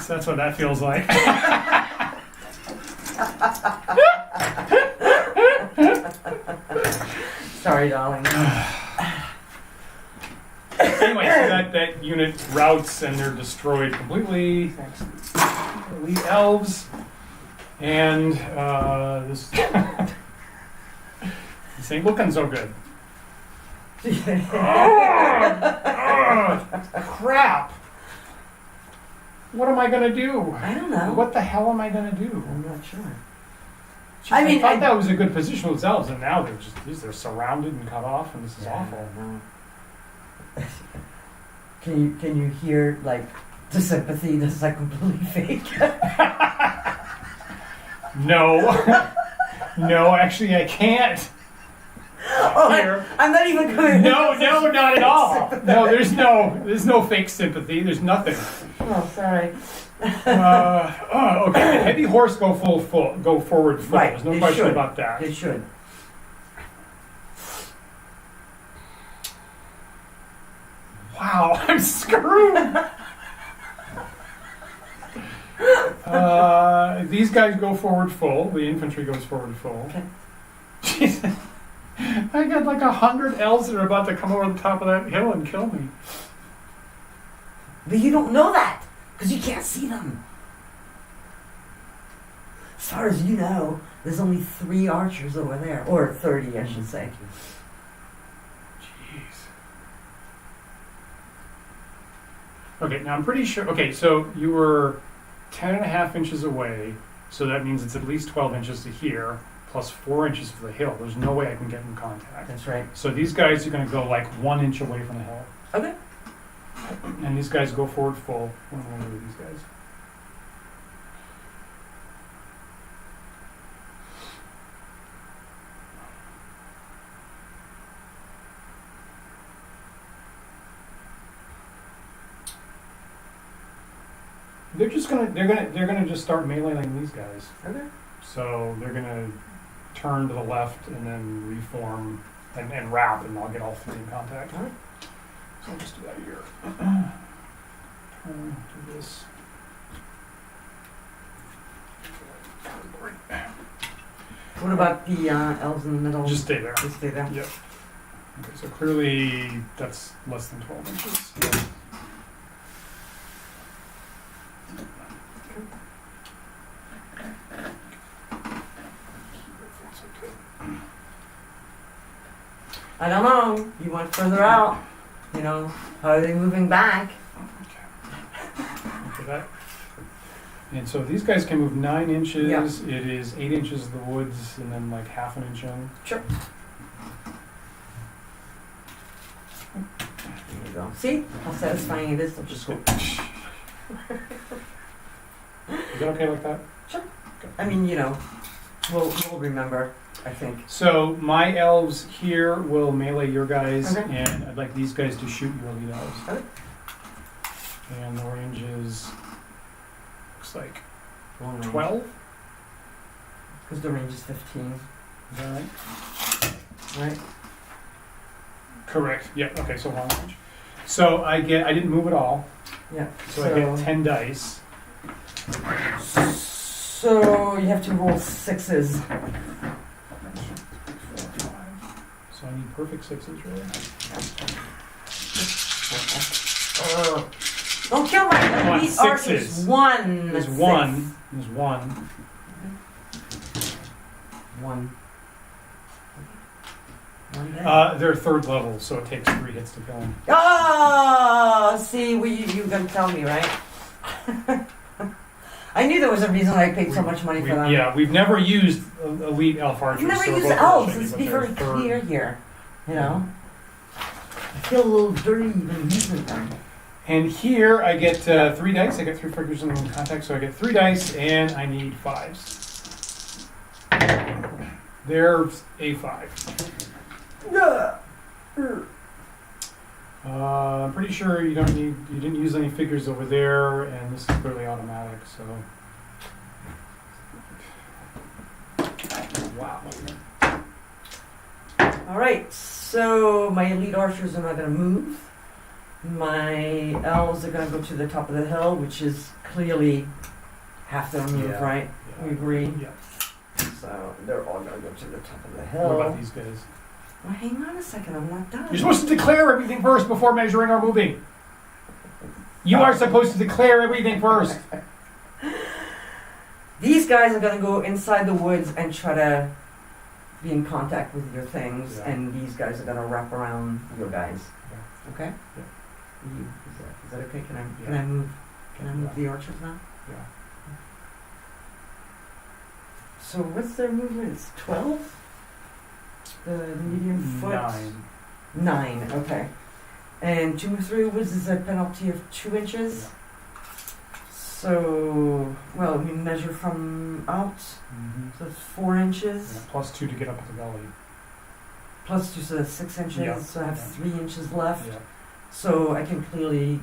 That's what that feels like. Sorry, darling. Anyway, so that unit routs and they're destroyed completely. Thanks. Elite elves. And this this ain't looking so good. Crap. What am I going to do? I don't know. What the hell am I going to do? I'm not sure. Jeez, I thought that was a good position with elves, and now they're surrounded and cut off, and this is awful. No. Can you hear like the sympathy that's like completely fake? No. No, actually I can't. Oh, I'm not even going. No, not at all. No, there's no fake sympathy. There's nothing. Oh, sorry. Okay. The heavy horse go forward full. Right, There's no question about that. They should. Wow, I'm screwed. These guys go forward full. The infantry goes forward full. Okay. Jesus. I got like 100 elves that are about to come over the top of that hill and kill me. But you don't know that because you can't see them. As far as you know, there's only 3 archers over there, or 30, I should say. Jeez. Okay, now I'm pretty sure. Okay, so you were 10.5 inches away, so that means it's at least 12 inches to here, plus 4 inches for the hill. There's no way I can get in contact. That's right. So these guys are going to go like 1 inch away from the hill. Okay. And these guys go forward full. What am I going to do with these guys? They're gonna just start meleeing these guys. Okay. So they're gonna turn to the left and then reform and wrap, and I'll get all three in contact. All right. So I'll just do that here. Turn to this. What about the elves in the middle? Just stay there. Just stay there. Yep. Okay, so clearly that's less than 12 inches. I don't know. You went further out. You know, how are they moving back? Okay, that. And so these guys can move 9 inches. Yeah. It is 8 inches of the woods, and then like half an inch in. Sure. There you go. See how satisfying it is to just go. Is that okay like that? Sure. I mean, you know, we'll remember, I think. So my elves here will melee your guys, Okay. and I'd like these guys to shoot your lead elves. Okay. And the range is, looks like Long range. 12. Because the range is 15, Is that right? right? Correct. Yeah. Okay. So long range. So I didn't move at all. Yeah. So I get 10 dice. So you have to roll 6s. So I need perfect 6s, really. Don't kill my Come on, elite archers. 6s. One. There's That's one. six. There's one. One. One dead. They're third level, so it takes 3 hits to kill them. Oh, see, you were gonna tell me, right? I knew there was a reason I paid so much money for them. Yeah, we've never used elite elf archers. You never so use both elves. shady, Let's but be they're very third. clear here. You know, I feel a little dirty even using them. And here I get 3 dice. I get 3 figures in contact, so I get 3 dice, and I need 5s. There's a 5. Yeah. I'm pretty sure you didn't use any figures over there, and this is clearly automatic, so. Wow. All right. So my elite archers are not going to move. My elves are going to go to the top of the hill, which is clearly half their move, Yeah. right? Yeah. We agree. Yeah. So they're all going to go to the top of the What hill. about these guys? Well, hang on a second. I'm not done. You're supposed to declare everything first before measuring or moving. You are supposed to declare everything first. These guys are going to go inside the woods and try to be in contact with your things, Yeah. and these guys are going to wrap around your guys. Yeah. Okay? Yeah. Is that okay? Can I Yeah. move? Can I move Yeah. the archers now? Yeah. So what's their movement? It's 12? The medium foot? 9. 9, okay. And to move through woods is a penalty of 2 inches. Yeah. So, well, we measure from out, Mm-hmm. so it's 4 inches. Yeah, plus 2 to get up at the belly. Plus 2, so that's 6 inches. Yeah. So I have Yeah. 3 inches left. Yeah. So I can clearly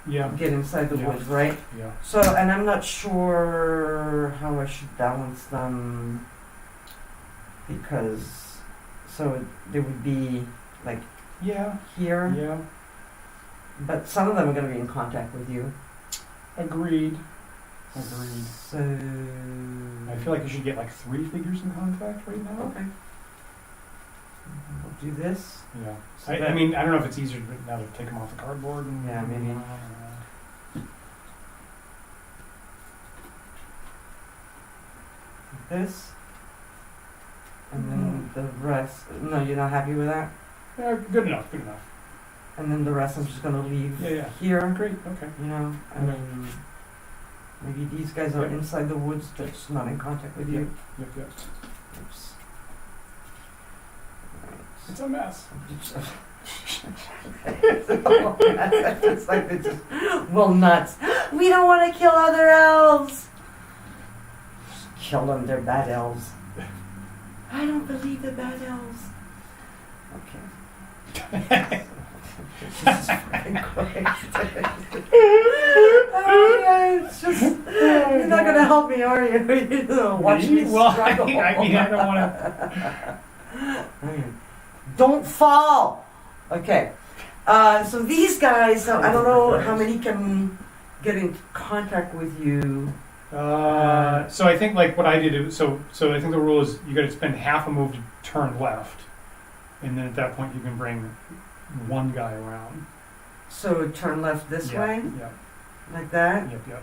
Yeah. get inside the Yeah. woods, right? Yeah. So, and I'm not sure how I should balance them because, so they would be like Yeah. here, Yeah. but some of them are going to be in contact with you. Agreed. Agreed. So, I feel like you should get like 3 figures in contact right now. okay. We'll do this. Yeah. So I that- mean, I don't know if it's easier now to take them off the cardboard. And, Yeah, maybe. This. And then the rest. No, you're not happy with that? Yeah, good enough. Good enough. And then the rest I'm just going to leave Yeah, yeah. here. Great. Okay. You know, I Okay. mean, Maybe these guys are Yep. inside the woods, just not in contact with you. Yep, yep. Oops. It's a mess. It's like they're just well nuts. We don't want to kill other elves. Just kill them. They're bad elves. I don't believe they're bad elves. Okay. Jesus fucking Christ. Oh, yeah, it's just, you're not going to help me, are you? You're gonna watch me Well, struggle. I mean, I don't want to. Don't fall. Okay. So these guys, so I don't know how many can get in contact with you. So I think like what I did. So I think the rule is you got to spend half a move to turn left, and then at that point you can bring one guy around. So turn left this Yeah, way, Yep. like that. Yep. Yep.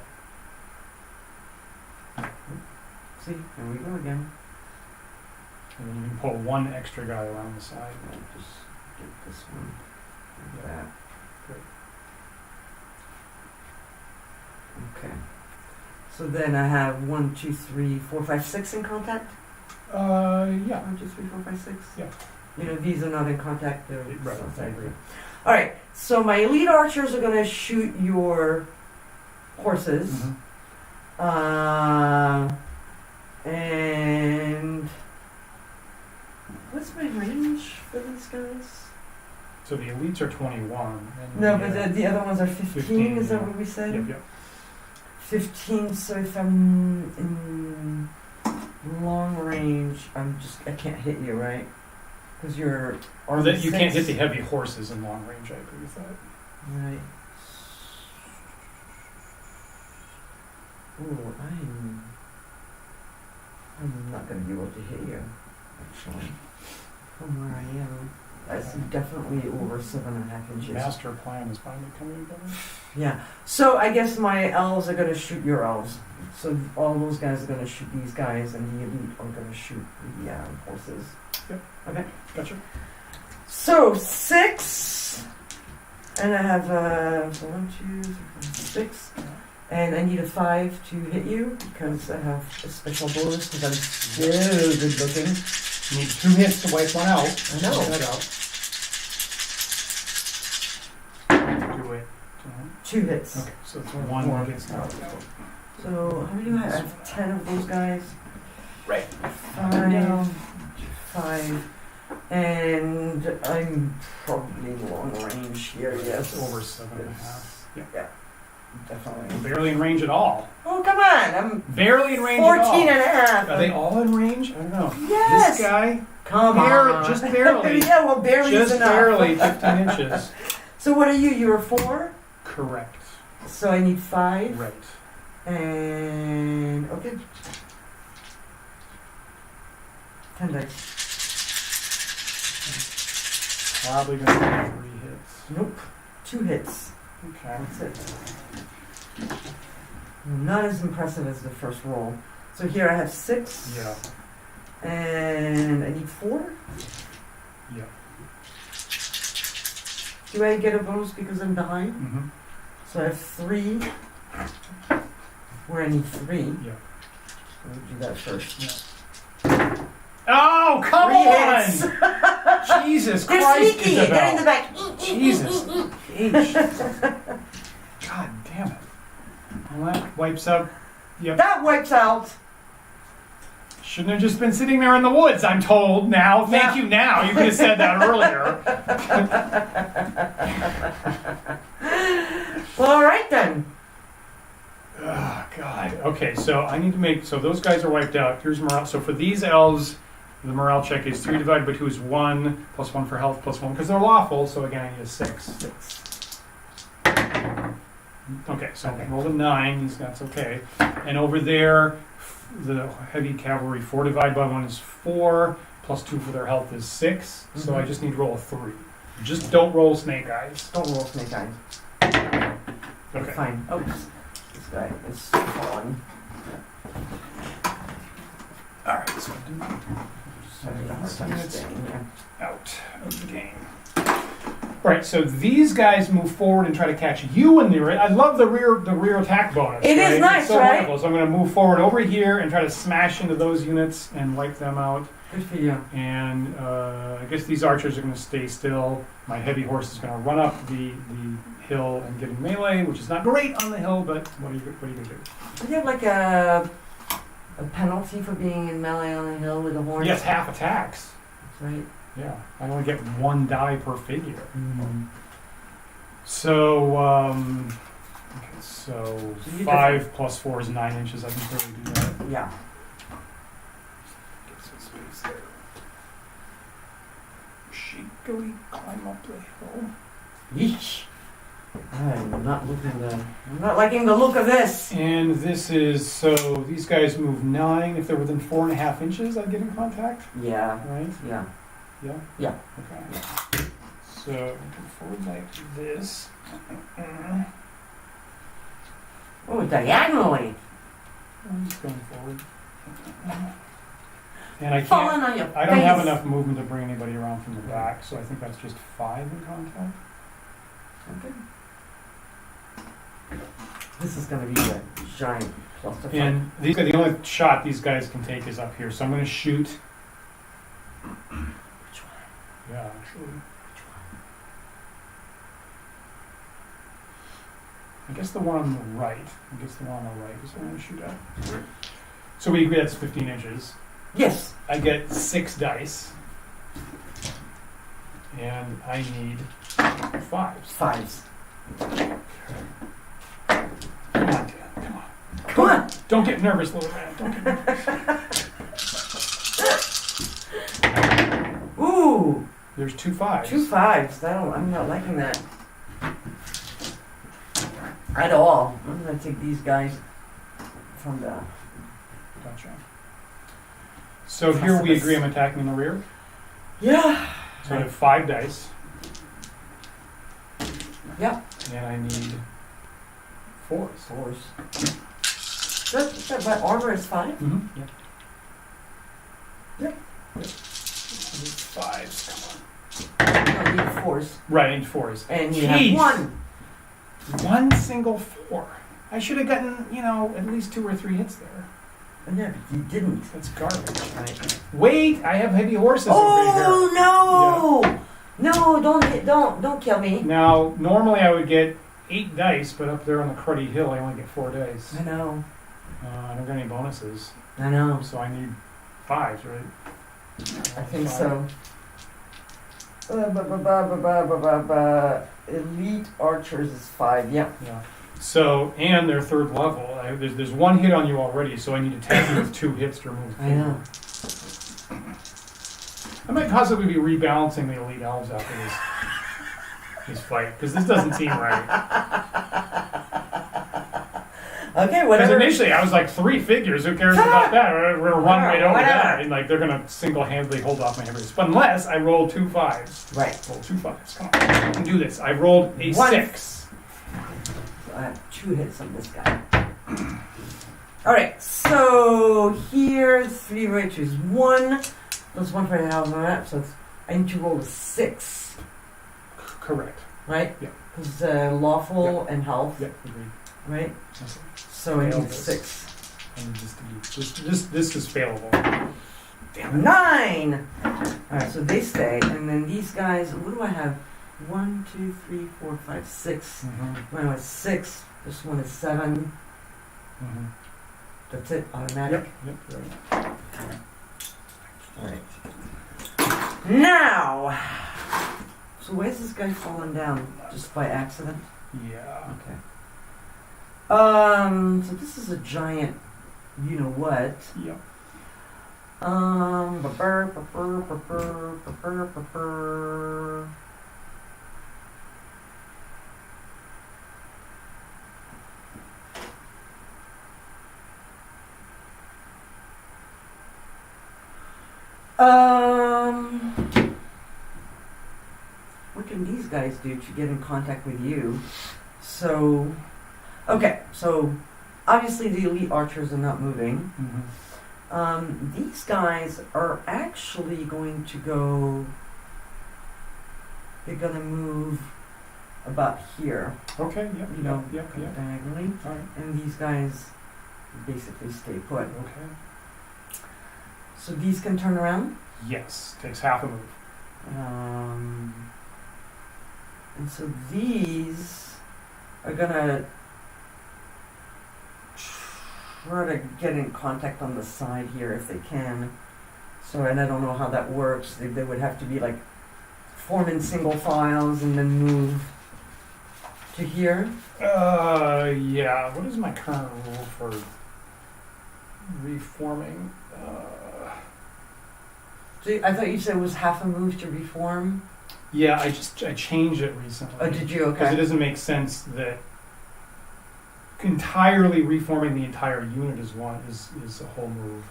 See, here we go again. And then you can pull one extra guy around the side. I'll just get this one like Yeah. that. Great. Okay. So then I have 1, 2, 3, 4, 5, 6 in contact. Yeah. 1, 2, 3, 4, 5, 6. Yeah. You know, these are not in contact. They're Right. I agree. All right. So my elite archers are going to shoot your horses. Mhm. And what's my range for these guys? So the elites are 21. And No, but the other ones are 15. Is that yeah. what we said? Yep. Yep. 15. So if I'm in long range, I can't hit you, right? Because you're Or that you can't hit the heavy horses in long range. I agree with that. Right. Ooh, I'm not going to be able to hit you, actually, from where I am. That's definitely over 7.5 inches. Master plan is finally coming together. Yeah. So I guess my elves are going to shoot your elves. So all those guys are going to shoot these guys, and the elite are going to shoot the horses. Yep. Okay. Gotcha. So 6, and I have 1, 2, 3, 4, 6. And I need a 5 to hit you because I have a special bonus because I'm so good looking. You need 2 hits to wipe one out. I know. Check that out. Do it. 2 hits. Okay, so it's one One. gets knocked out. So how many do I have? I have 10 of those guys. Right. 5, 5. And I'm probably long range here, yes. It's over 7.5. Yeah, definitely. Barely in range at all. Oh, come on. I'm Barely in range 14 at all. and a half. Are they all in range? I don't know. Yes. This guy, Come on. just barely. Yeah, well, barely is Just enough. barely 15 inches. So what are you? You're a 4? Correct. So I need 5. Right. And okay. 10 dice. Probably going to be 3 hits. Nope. 2 hits. Okay. That's it. Not as impressive as the first roll. So here I have 6. Yeah. And I need 4. Yeah. Do I get a bonus because I'm behind? Mm-hmm. So I have 3. Where I need 3. Yeah. So we'll do that first. Yeah. Oh, come 3 on! hits. Jesus They're Christ, sneaky. Isabelle. They're in the back. Jesus. Jeez. God damn it. Well, that wipes out. Yep. That wipes out. Shouldn't have just been sitting there in the woods, I'm told now. Thank Yeah. you now. You could have said that earlier. Well, all right then. Oh, God. Okay, so I need to make... So those guys are wiped out. Here's morale. So for these elves, the morale check is 3 divided by 2 is 1, plus 1 for health, plus 1, because they're lawful, so again, I need a 6. Okay, so Okay. roll a 9. That's okay. And over there, the heavy cavalry, 4 divided by 1 is 4, plus 2 for their health is 6. So I just need to roll a 3. Just don't roll snake eyes. Don't roll snake eyes. Okay. Fine. Oops. This guy is falling. Alright, so Having a hard time staying here. out of the game. Right, so these guys move forward and try to catch you in the rear. I love the rear attack bonus. It is nice, it's so right? wonderful. So I'm going to move forward over here and try to smash into those units and wipe them out. Good for you. And I guess these archers are going to stay still. My heavy horse is going to run up the hill and get in melee, which is not great on the hill, but what are you going to do? Do you have like a penalty for being in melee on the hill with a horn? Yes, half attacks. That's right. Yeah, I only get 1 die per figure. Mm-hmm. So, okay, so you 5 plus 4 is 9 inches. I can clearly do that. Yeah. Get some space there. Shakily climb up the hill. Yeesh. I'm not liking the look of this. And this is, so these guys move 9. If they're within 4.5 inches, I get in contact, Yeah. right? Yeah. Yeah? Yeah. Okay. So, go forward like this. Oh, diagonally. I'm just going forward. And I Falling can't, on your I don't have face. enough movement to bring anybody around from the back, so I think that's just 5 in contact. Okay. This is going to be a giant cluster. And the only shot these guys can take is up here, so I'm going to shoot. Which one? Yeah, actually. I guess the one on the right. Is the one on the right is what I'm going to shoot at. So we agree that's 15 inches. Yes. I get 6 dice. And I need 5s. Fives. Come on, Dan. Come on. Come on. Don't get nervous, little man. Don't get nervous. Ooh. There's 2 5s. 2 5s. I'm not liking that. At all. I'm going to take these guys from the... Gotcha. So here we agree I'm attacking in the rear. Yeah. So I have 5 dice. Yep. And I need 4s. 4s. But armor is 5? Mm-hmm. Yep. Yep. I need 5s. Come on. No, you need 4s. Right, I need 4s. And you Jeez. have 1. 1 single 4. I should have gotten, at least 2 or 3 hits there. Yeah, but you didn't. That's garbage. Right. Wait, I have heavy horses over Oh no! Yeah. No, don't kill me. here. Now, normally I would get 8 dice, but up there on the cruddy hill, I only get 4 dice. I know. I don't get any bonuses, I know. so I need 5s, right? I think 5. so. Elite archers is 5. Yeah. Yeah. So, and they're 3rd level. There's 1 hit on you already, so I need to tag you with 2 hits to remove. I know. I might possibly be rebalancing the elite elves after this fight, because this doesn't seem right. Okay, Because whatever. initially I was like 3 figures, who cares about that? We're going to run right over Whatever. that. And like they're going to single-handedly hold off my heavy horses. But unless I roll 2 5s. Right. Roll 2 5s. Come on. I can do this. I rolled a 6. I have 2 hits on this guy. Alright, so here 3 riches. 1 plus 1 for the house on that, so I need to roll a 6. Correct. Right? Yeah. Because lawful and health. Yep, agreed. Right? That's it. So I need Elves. 6. I need this to be, this is failable. Damn it. 9! Alright, so they stay, and then these guys, what do I have? 1, 2, 3, 4, 5, 6. Mm-hmm. Mine was 6. This one is 7. Mm-hmm. That's it, automatic. Yep. Right. Alright. Now! So where's this guy falling down? Just by accident? Yeah. Okay. So this is a giant, you know what? Yep. What can these guys do to get in contact with you? So, okay, so obviously the elite archers are not moving. Mm-hmm. These guys are actually going to go they're gonna move about here, Okay, yep, you know, yep, kind of yep. diagonally, All right, and these guys basically stay put. okay. So these can turn around. Yes, takes half a move. And so these are gonna try to get in contact on the side here if they can. So, and I don't know how that works. They would have to be like form in single files and then move to here. Yeah. What is my current rule for reforming? So I thought you said it was half a move to reform. Yeah, I changed it recently. Oh, did you? Because it Okay. doesn't make sense that entirely reforming the entire unit is a whole move.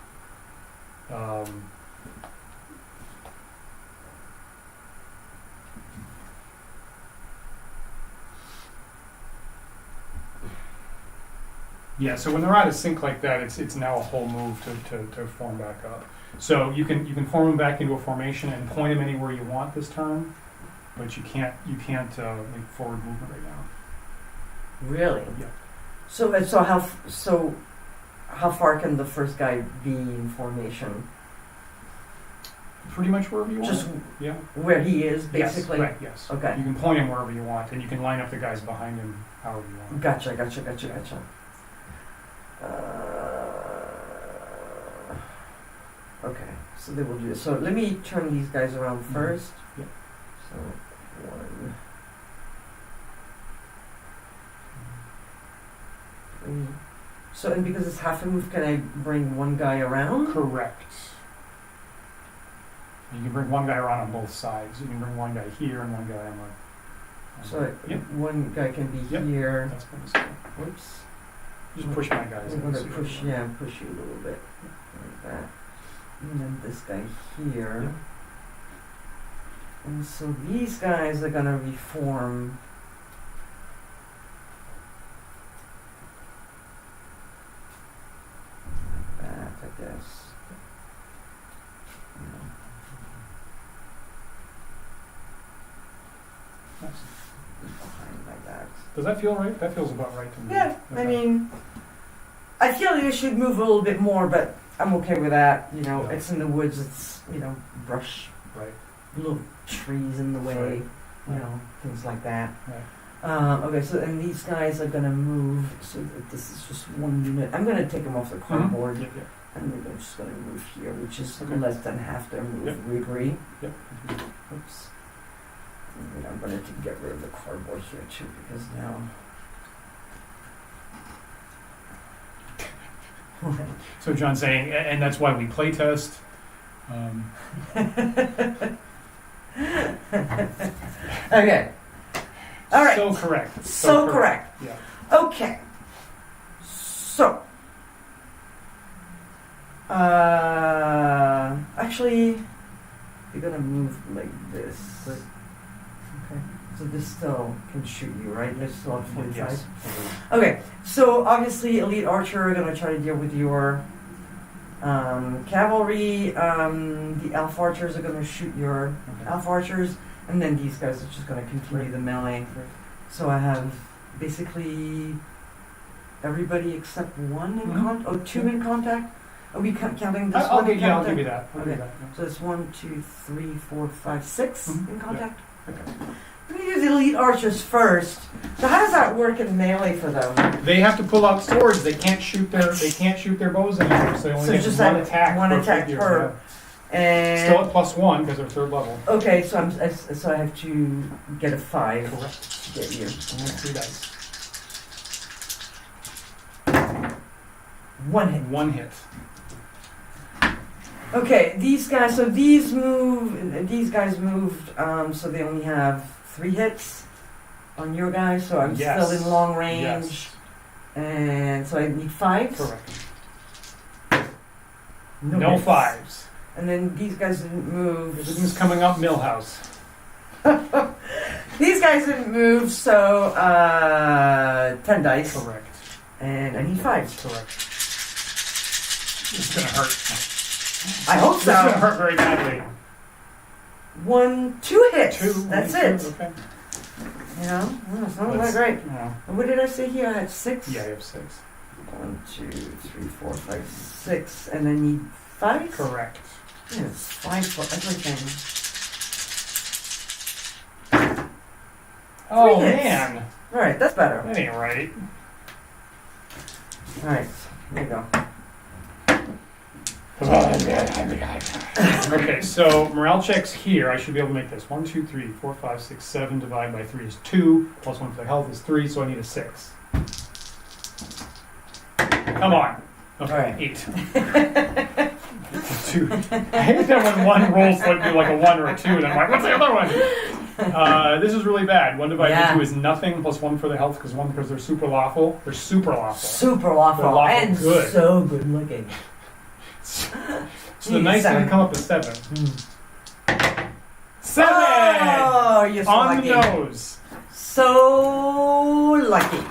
Yeah, so when they're out of sync like that, it's now a whole move to form back up. So you can form them back into a formation and point them anywhere you want this turn, but you can't make forward movement right now. Really? Yeah. So how far can the first guy be in formation? Pretty much wherever you want. Just yeah. where he is, basically. Yes, right, yes. Okay. You can point him wherever you want, and you can line up the guys behind him however you want. Gotcha. Okay, so they will do this. So let me turn these guys around first. Yeah. So one, three. So and because it's half a move, can I bring one guy around? Correct. You can bring one guy around on both sides. You can bring one guy here and one guy on the. So yep. one guy can be Yep. here. That's what I'm saying. Whoops. Just push my guys. I'm in, gonna so you push, don't- yeah, push you a little bit like that. And then this guy here. Yep. And so these guys are gonna reform. Like that, I guess. Nice. Behind like that. Does that feel right? That feels about right to me. Yeah, I Okay. mean, I feel like it should move a little bit more, but I'm okay with that. You know, Yeah. it's in the woods. It's brush, Right. little trees in the way. Right. Things like that. Right. Okay, so and these guys are gonna move. So that this is just one unit. I'm gonna take them off the cardboard, Yep, yep. and then they're just gonna move here, which is Okay. less than half their move. Yep. We agree. Yep. Oops. And then I'm gonna get rid of the cardboard here too, because now. So John's saying, and that's why we play test. Okay. All right. So correct. So correct. Yeah. Okay. So. Actually, you're gonna move like this. Right. Okay. So this still can shoot you, right? There's still at 45. Yes. Okay. So obviously, elite archer are gonna try to deal with your cavalry. The elf archers are gonna shoot your Okay. elf archers, and then these guys are just gonna continue the melee. Right. So I have basically everybody except one in two in contact. Are we counting this I'll one in give contact? you that. I'll give you Okay. that. So it's 1, 2, 3, 4, 5, 6 Mhm. in contact. Okay. Let me do the elite archers first. So how does that work in melee for them? They have to pull out swords. They can't shoot their bows anymore. So they only So get just one that attack. one per attack figure, per. yeah. And Still at +1 because they're third level. okay, so so I have to get a 5 Correct. to get you. Only 3 dice. 1 hit. 1 hit. Okay, these guys. So these guys moved. So they only have 3 hits on your guys. So I'm Yes. still in long range, Yes. and so I need 5s. Correct. No No hits. 5s. And then these guys didn't move. Everything's coming up Millhouse. These guys didn't move. So 10 dice, Correct. and I need 5s. Correct. It's gonna hurt. I hope It's gonna so. hurt very badly. 2 hits. Two. That's one, it. two, okay. You know, it's not that That's- great. yeah. And what did I say here? I had 6. Yeah, you have 6. 1, 2, 3, 4, 5, 6, and I need 5. Correct. Yeah, it's 5 for everything. Oh, hits. man. All right, that's better. That ain't right. All right, there you go. Okay, so morale checks here. I should be able to make this. 1, 2, 3, 4, 5, 6, 7 divided by 3 is 2. Plus 1 for the health is 3, so I need a 6. Come on. Okay, All right. 8. 2. I hate that when one rolls like a 1 or a 2, and I'm like, what's the other one? This is really bad. 1 divided by 2 is nothing, plus 1 for the health, because they're super lawful. They're super lawful. Super lawful. They're lawful And good. so good looking. So the nice thing to come up with 7. 7! Oh, you're so On lucky. the nose. So lucky.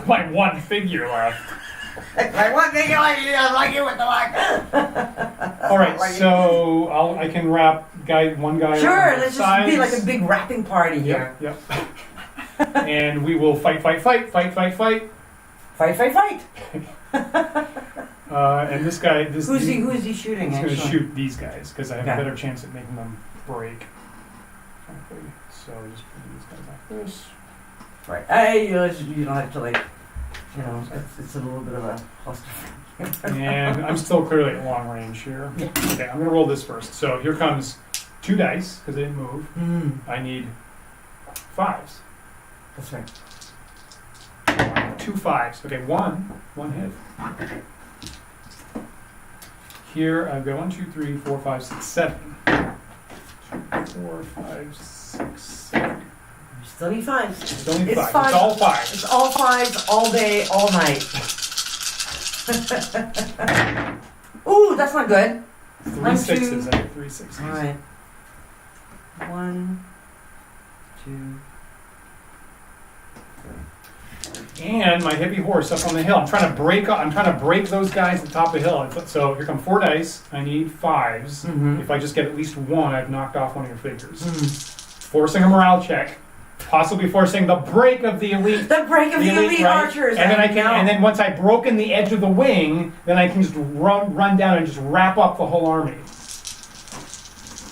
My one figure left. Like what thing you like? You lucky with the luck. All right, so I can wrap one guy. Sure, around the let's just sides. be like a big wrapping party here. Yep. And we will fight. Fight, fight, fight. And this guy, Who is he shooting? He's going to Actually, shoot these guys because I have a Okay. better chance at making them break. Frankly. So just put these guys like this. right. You don't have to like, you know, it's a little bit of a cluster. And I'm still clearly at long range here. Okay, I'm going to roll this first. So here comes 2 dice because they didn't move. I need 5s. That's right. 2 5s. Okay, one hit. Here I've got 1, 2, 3, 4, 5, 6, 7. 2, 4, 5, 6, 7. You still need 5s. Still need It's 5. five. It's all 5. It's all 5s, all day, all night. Ooh, that's not good. 3 1, 6s. 2. I get 3 6s. All right. 1, 2. And my heavy horse up on the hill. I'm trying to break those guys at the top of the hill. So here come 4 dice. I need 5s. Mm-hmm. If I just get at least 1, I've knocked off one of your figures. Forcing a morale check. Possibly forcing the break of the elite. The break of the elite right? archers. And then I know. can, and then once I've broken the edge of the wing, then I can just run down and just wrap up the whole army.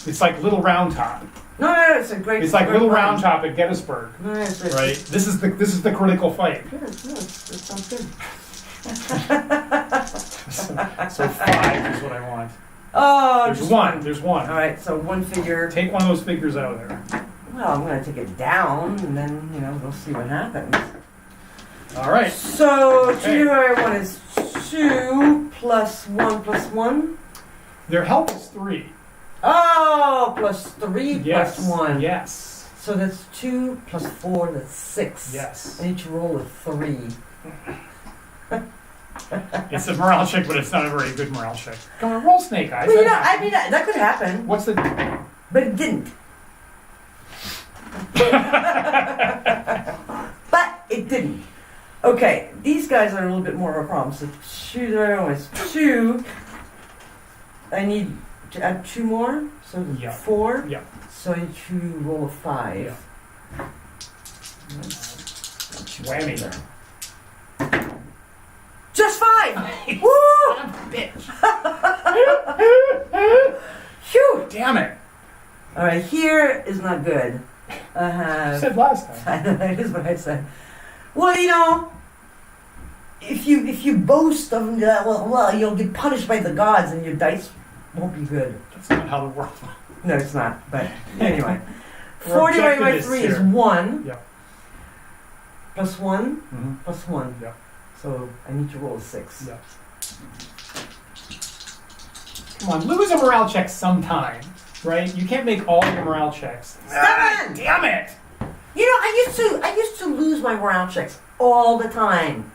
It's like Little Round Top. No, it's a great. It's like great Little plan. Round Top at Gettysburg, No, it's right? This is the critical fight. Good. No, it sounds good. So 5 is what I want. Oh, There's just 1. There's 1. All right, so one figure. Take one of those figures out of there. Well, I'm going to take it down, and then we'll see what happens. All right. So Okay. 2 I want is 2 plus 1 plus 1. Their health is 3. Oh, plus 3 Yes. plus 1. Yes. So that's 2 plus 4. That's 6. Yes. I need to roll a 3. It's a morale check, but it's not a very good morale check. Come on, roll snake eyes. Well, I mean that could happen, What's the? but it didn't. But it didn't. Okay, these guys are a little bit more of a problem. So 2 there was 2. I need to add 2 more, so Yeah. 4. Yeah. So I need to roll a 5. Yeah. Whammy. Whammy. Just 5! Woo! Bitch. Phew! Damn it. All right, here is not good. I You have. said last time. That is what I said. Well, if you boast of well, you'll get punished by the gods, and your dice won't be good. That's not how the world. No, it's not. But anyway, We're 40 divided by objectivists 3 is here. 1. Yeah. Plus 1 Mm-hmm. plus 1. Yeah. So I need to roll a 6. Yeah. Come on, lose a morale check sometime, right? You can't make all your morale checks. 7! Damn it! I used to lose my morale checks all the time.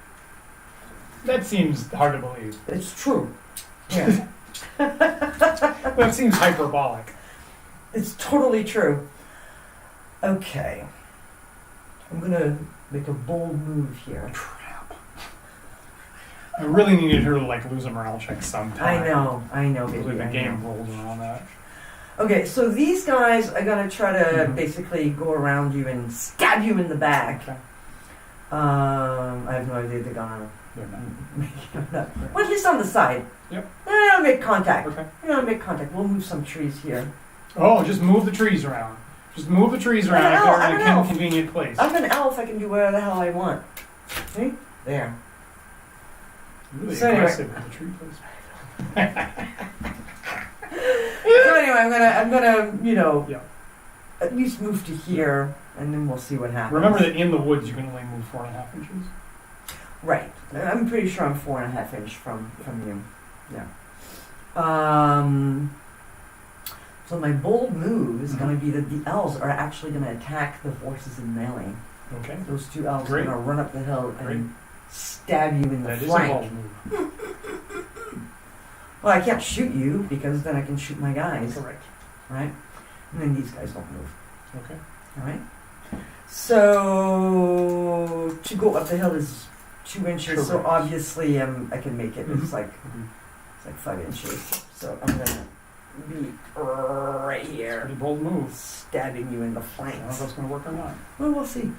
That seems hard to believe. It's true. Yeah. That seems hyperbolic. It's totally true. Okay. I'm gonna make a bold move here. Crap. I really needed her to lose a morale check sometime. I know, Because baby. the I game know. rolled around that. Okay, so these guys are gonna try to basically go around you and stab you in the back. Okay. I have no idea they're gonna. They're not. Well, at least on the side. Yep. They're gonna make contact. Okay. They're gonna make contact. We'll move some trees here. Oh, just move the trees around. Just move the trees around if they're in a convenient place. I'm an elf. I can do whatever the hell I want. See? There. Really So aggressive with the tree placement. So anyway, I'm gonna, Yeah. at least move to here, and then we'll see what happens. Remember that in the woods you can only move 4.5 inches. Right. I'm pretty sure I'm 4.5 inch from you. Yeah. So my bold move is going to be that the elves are actually going to attack the horses in melee. Okay. Those two elves Great. are going to run up the hill Great. and stab you in the That is a flank. bold move. Well, I can't shoot you because then I can shoot my guys, Correct. right? And then these guys don't move. Okay. All right. So to go up the hill is 2 inches. So Correct. obviously I can make it. Mhm. It's like 5 inches. So I'm gonna be right here, Pretty bold move. stabbing you in the I don't know if flanks. that's going to work or not. Well, we'll see.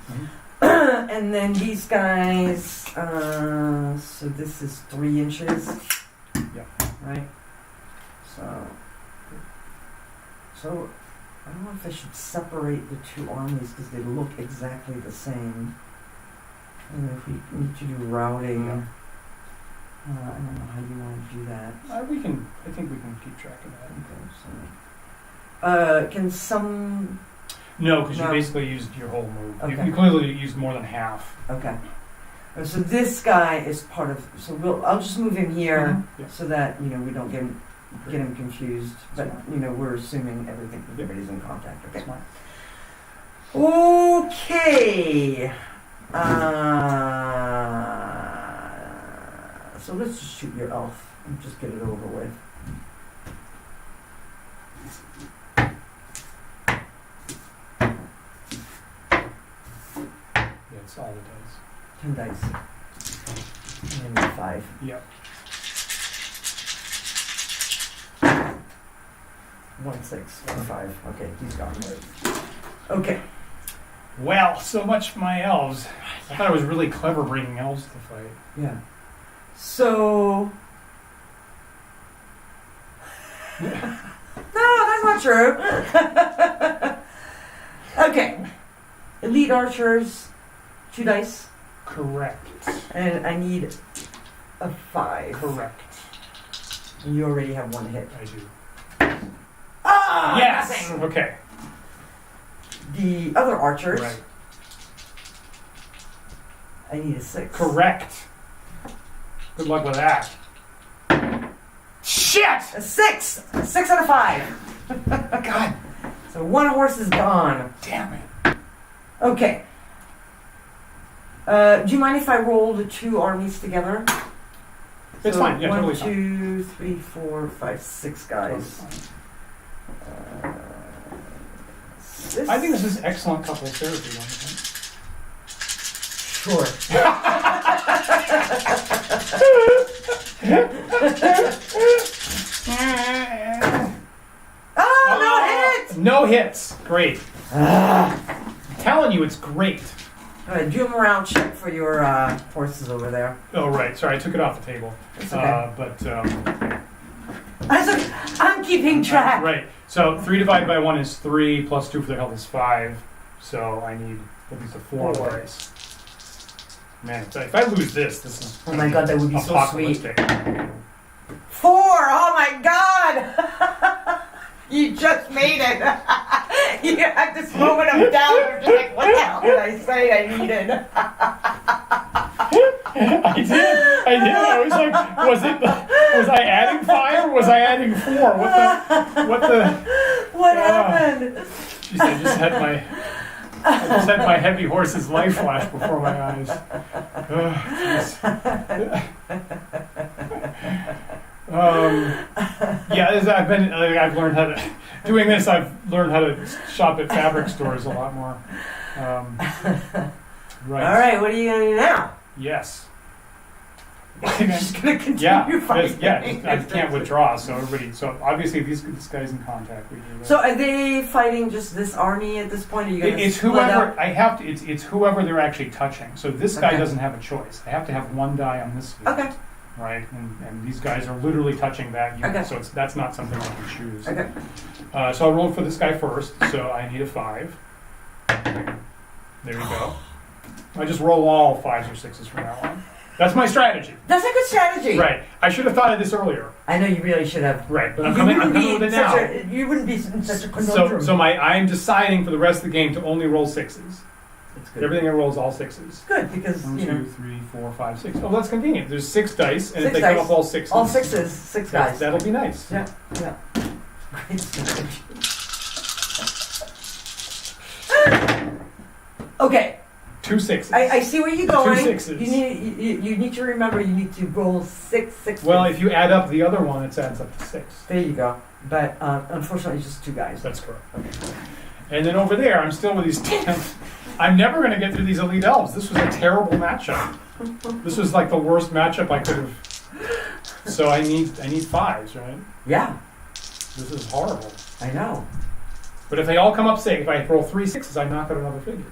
Mhm. And then these guys. So this is 3 inches. Yeah. Right. So I don't know if I should separate the two armies because they look exactly the same. And if we need to do routing, Yeah. I don't know how you want to do that. I think we can keep track of that. Okay, so can some? No, because you No. basically used your whole move. Okay. You clearly used more than half. Okay. So this guy is part of. So I'll just move him here Mhm. Yeah. so that we don't get him confused. But Smart. we're assuming Yep. everybody's in contact. Okay. Smart. Okay. So let's just shoot your elf and just get it over with. Yeah, it's all it does. 10 dice. And then 5. Yep. 1, 6, 1, 5. Okay, he's gone. Okay. Well, so much for my elves. I thought it was really clever bringing elves to the fight. Yeah. So. No, that's not true. Okay. Elite archers, 2 dice, Correct. and I need a 5. Correct. And you already have 1 hit. I do. Ah! Yes! Nothing. Okay. The other archers, Right. I need a 6. Correct. Good luck with that. Shit! A 6! A 6 out of 5. God So 1 horse is gone. damn it. Okay. Do you mind if I roll the 2 armies together? It's So fine. Yeah, totally fine. 1, 2, 3, 4, 5, 6 guys. I think this is excellent couples therapy. Don't you think? Sure. Oh, no hit! No hits. Great. Ah. I'm telling you, it's great. All right, do a morale check for your horses over there. Oh, right. Sorry, I took it off the table. It's okay. But I'm keeping track. right. So 3 divided by 1 is 3, plus 2 for their health is 5. So I need at least a 4 dice. Man, if I lose this is Oh my god, that would be so sweet. apocalyptic. 4! Oh my god! You just made it! You had this moment of doubt. You're just like, what the hell did I say I needed? I did. I was like, was I adding 5 or was I adding 4? What happened? Jeez, I just had my heavy horse's life flash before my eyes. I've learned how to doing this. I've learned how to shop at fabric stores a lot more. Right. Alright, what are you going to do now? Yes. I'm just gonna continue Yeah, fighting. I can't withdraw. So obviously this guy's in contact with you. So are they fighting just this army at this point? Are you gonna It's split whoever up? I have to. It's whoever they're actually touching. So this guy Okay. doesn't have a choice. I have to have one die on this field. Okay. Right, and these guys are literally touching that unit, Okay. so that's not something I can choose. Okay. So I'll roll for this guy first. So I need a 5. There you go. I just roll all 5s or 6s from now on. That's my strategy. That's a good strategy. Right. I should have thought of this earlier. I know you really should have. Right, but I'm You coming wouldn't with be it now. you wouldn't be in such a conundrum. So I'm deciding for the rest of the game to only roll 6s. It's good. Everything I roll is all 6s. Good because 1, you know 2, 3, 4, 5, 6. Oh, that's convenient. There's 6 dice, and if 6 they come dice. up all 6s. all 6s, 6 guys. That'll be nice. Yeah. Great strategy. Okay. 2 6s. I see where you're going. 2 6s. You need to remember you need to roll 6 6s. Well, if you add up the other one, it adds up to 6. There you go. But unfortunately, it's just 2 guys. That's correct. And then over there, I'm still with these damn. I'm never going to get through these elite elves. This was a terrible matchup. This was like the worst matchup I could have. So I need 5s, right? Yeah, This is horrible. I know. But if they all come up 6, if I roll 3 6s, I knock out another figure.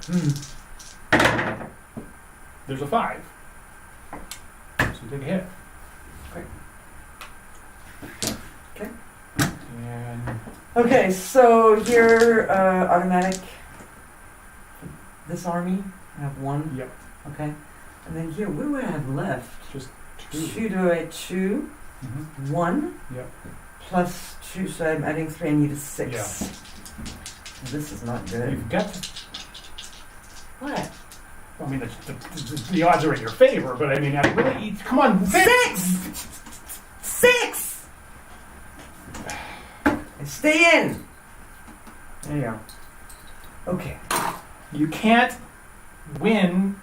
There's a 5. So you take a hit. Okay. And Okay, so here, automatic. This army, I have 1. yep, Okay. And then here, what do I have left? just 2. 2 to a 2. Mm-hmm. 1. Yep. Plus 2, so I'm adding 3, I need a 6. Yeah. This is not good. You've got. What? I mean, the odds are in your favor, but I mean, I really. Come on, 6! 6! Stay in! There you go. Okay. You can't win.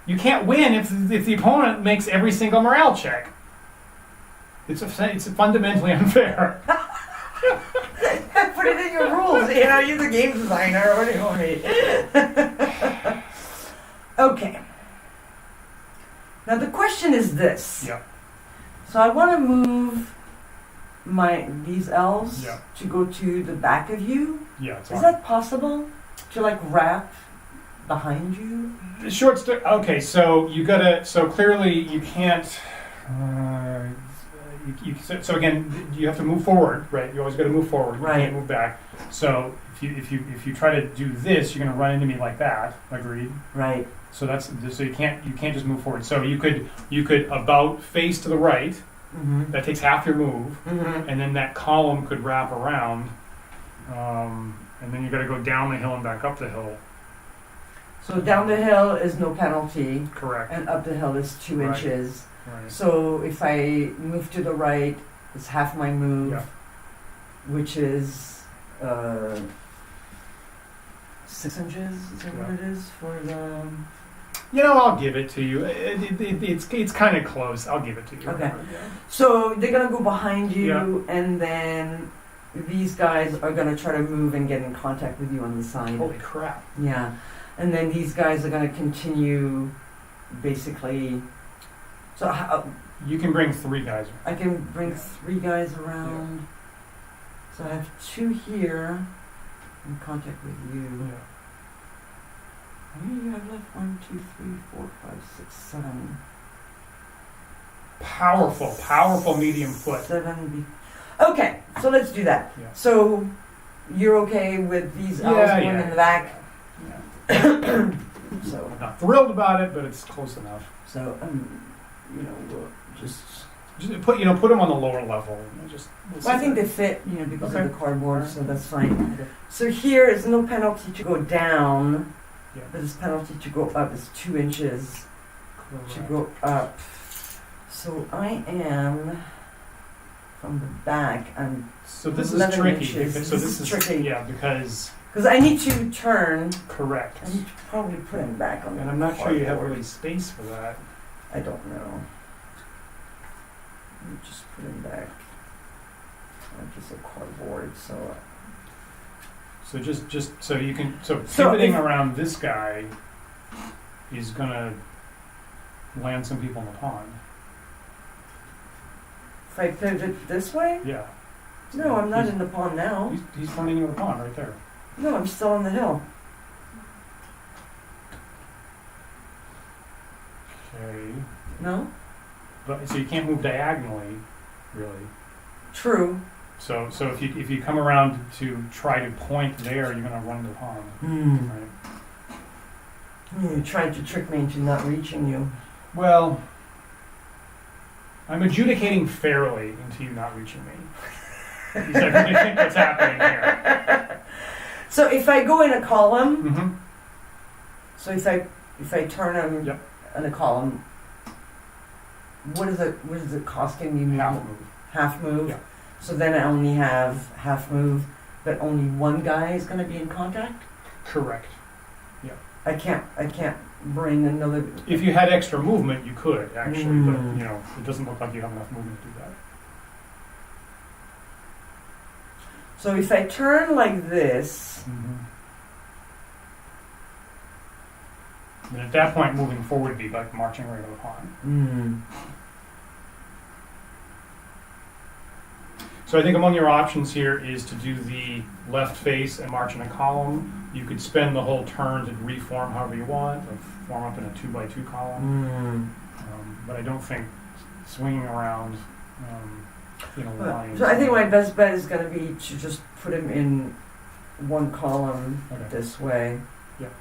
You can't win if the opponent makes every single morale check. It's fundamentally unfair. Put it in your rules. You know, you're the game designer. What do you want me? Okay. Now the question is this. Yeah. So I want to move these elves Yeah. to go to the back of you. Yeah. It's Is on. that possible? To like wrap behind you? The short story. Okay, so you gotta. So clearly you can't. So again, you have to move forward, right? You always got to move forward. You Right. can't move back. So if you try to do this, you're gonna run into me like that. Agreed. Right. So you can't just move forward. So you could about face to the right. Mm-hmm. That takes half your move, Mm-hmm. and then that column could wrap around, and then you got to go down the hill and back up the hill. So down the hill is no penalty, Correct. and up the hill is 2 Right. inches. Right. So if I move to the right, it's half my move, Yeah. which is 6 inches. Is that what Yeah. it is for the? I'll give it to you. It's kind of close. I'll give it to you. Okay. Yeah. So they're gonna go behind you, Yeah. and then these guys are gonna try to move and get in contact with you on the side. Holy crap! Yeah, and then these guys are gonna continue, basically. So You can bring 3 guys. I can bring 3 guys around. So I have 2 here in contact with you. Yeah. How many do you have left? 1, 2, 3, 4, 5, 6, 7. Powerful medium foot. 7. Okay, so let's do that. Yeah. So you're okay with these elves going in the back? Yeah. So, I'm not thrilled about it, but it's close enough. so we'll just. Just put them on the lower level. Well, I think they fit, because Okay. of the cardboard, so that's fine. So here is no penalty to go down, Yeah. but it's penalty to go up. It's 2 inches to Correct. go up. So I am from the back. So this is 11 tricky. inches. Because, This is tricky. Yeah, because Because I need to turn. correct. I need to probably put him back on the And I'm not sure you have cardboard. really space for that. I don't know. Let me just put him back. Just a cardboard, so. So just so you can So pivoting if- around this guy is gonna land some people in the pond. If I pivot this way? Yeah. No, I'm not He's- in the pond now. He's pointing you at the pond right there. No, I'm still on the hill. Okay. No? But so you can't move diagonally, really. True. So if you come around to try to point there, you're gonna run into the pond. Hmm. Right. You tried to trick me into not reaching you. Well, I'm adjudicating fairly into you not reaching me. Because I really think what's happening here. So if I go in a column, Mm-hmm. so if I turn them Yep. in a column, what is it costing me? Half move. Half move. Yeah. So then I only have half move, but only one guy is going to be in contact. Correct. I can't bring another. If you had extra movement, you could actually, but Mm. it doesn't look like you have enough movement to do that. So if I turn like this, And at that point, moving forward would be like marching right into the pond. So I think among your options here is to do the left face and march in a column. You could spend the whole turn to reform however you want, like form up in a 2x2 column. But I don't think swinging around, lines. So I think my best bet is going to be to just put him in one column Okay. this way. Yep.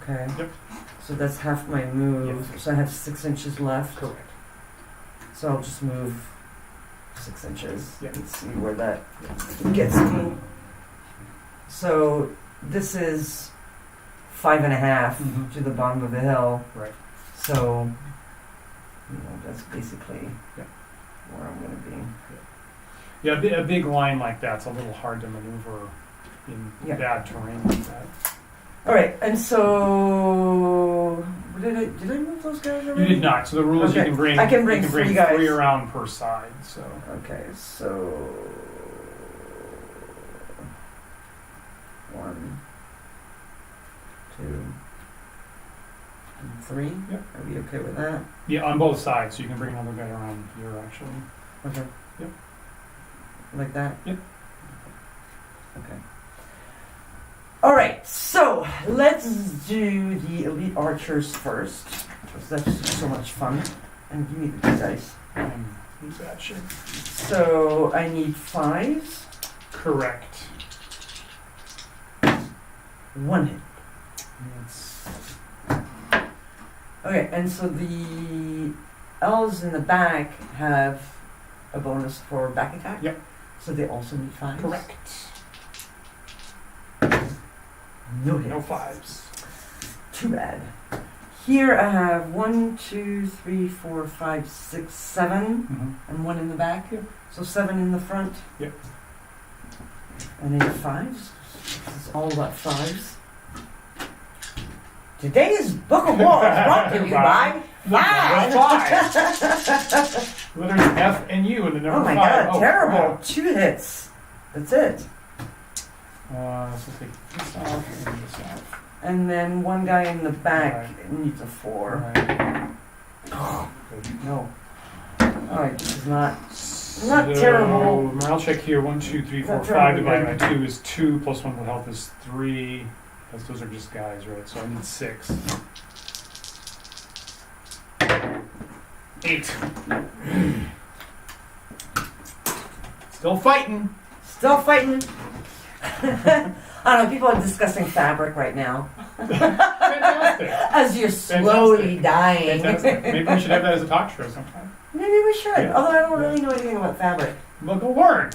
Okay. Yep. So that's half my move. Yep. So I have 6 inches left. Correct. So I'll just move 6 inches Yep. and see where that gets me. So this is 5.5 Mhm. to the bottom of the hill. Right. So, that's basically Yep. where I'm going to be. Yeah, a big line like that's a little hard to maneuver in Yeah. bad terrain like that. All right, and so did I move those guys already? You did not. So the rule is Okay. you can bring I can bring you three guys. 3 around per side. So Okay, so 1, 2, and 3. Yep. Are we okay with that? yeah, on both sides. So you can bring another guy around here actually. Okay. Yep. Like that? Yep. Okay. All right, so let's do the elite archers first, because that's so much fun. And give me the two dice. And use that shit. So I need 5s, Correct. 1 hit. It's, Okay, and so the elves in the back have a bonus for back attack? Yep. So they also need 5s? correct. No hits. No 5s. Too bad. Here I have 1, 2, 3, 4, 5, 6, 7, Mm-hmm. and 1 in the back. Yep. So 7 in the front. Yep. And then 5s. It's all about 5s. Today's Book of War is brought to you by 5. Letters F and U in the number Oh my 5. god, terrible. Wow. 2 hits. That's it. So take this off and this off. And then one guy in the back Right. needs a 4. Right. Good. No. Alright, this is not terrible. Morale check here. 1, 2, 3, 4, Not 5 terrible, divided good. by 2 is 2. Plus 1 for health is 3. Those are just guys, right? So I need 6. 8. Still fighting. Still fighting. I don't know, people are discussing fabric right now. Fantastic. As you're slowly dying. Fantastic. Maybe we should have that as a talk show sometime. Maybe we should. Yeah. Although I don't really know anything about fabric. Well, go learn.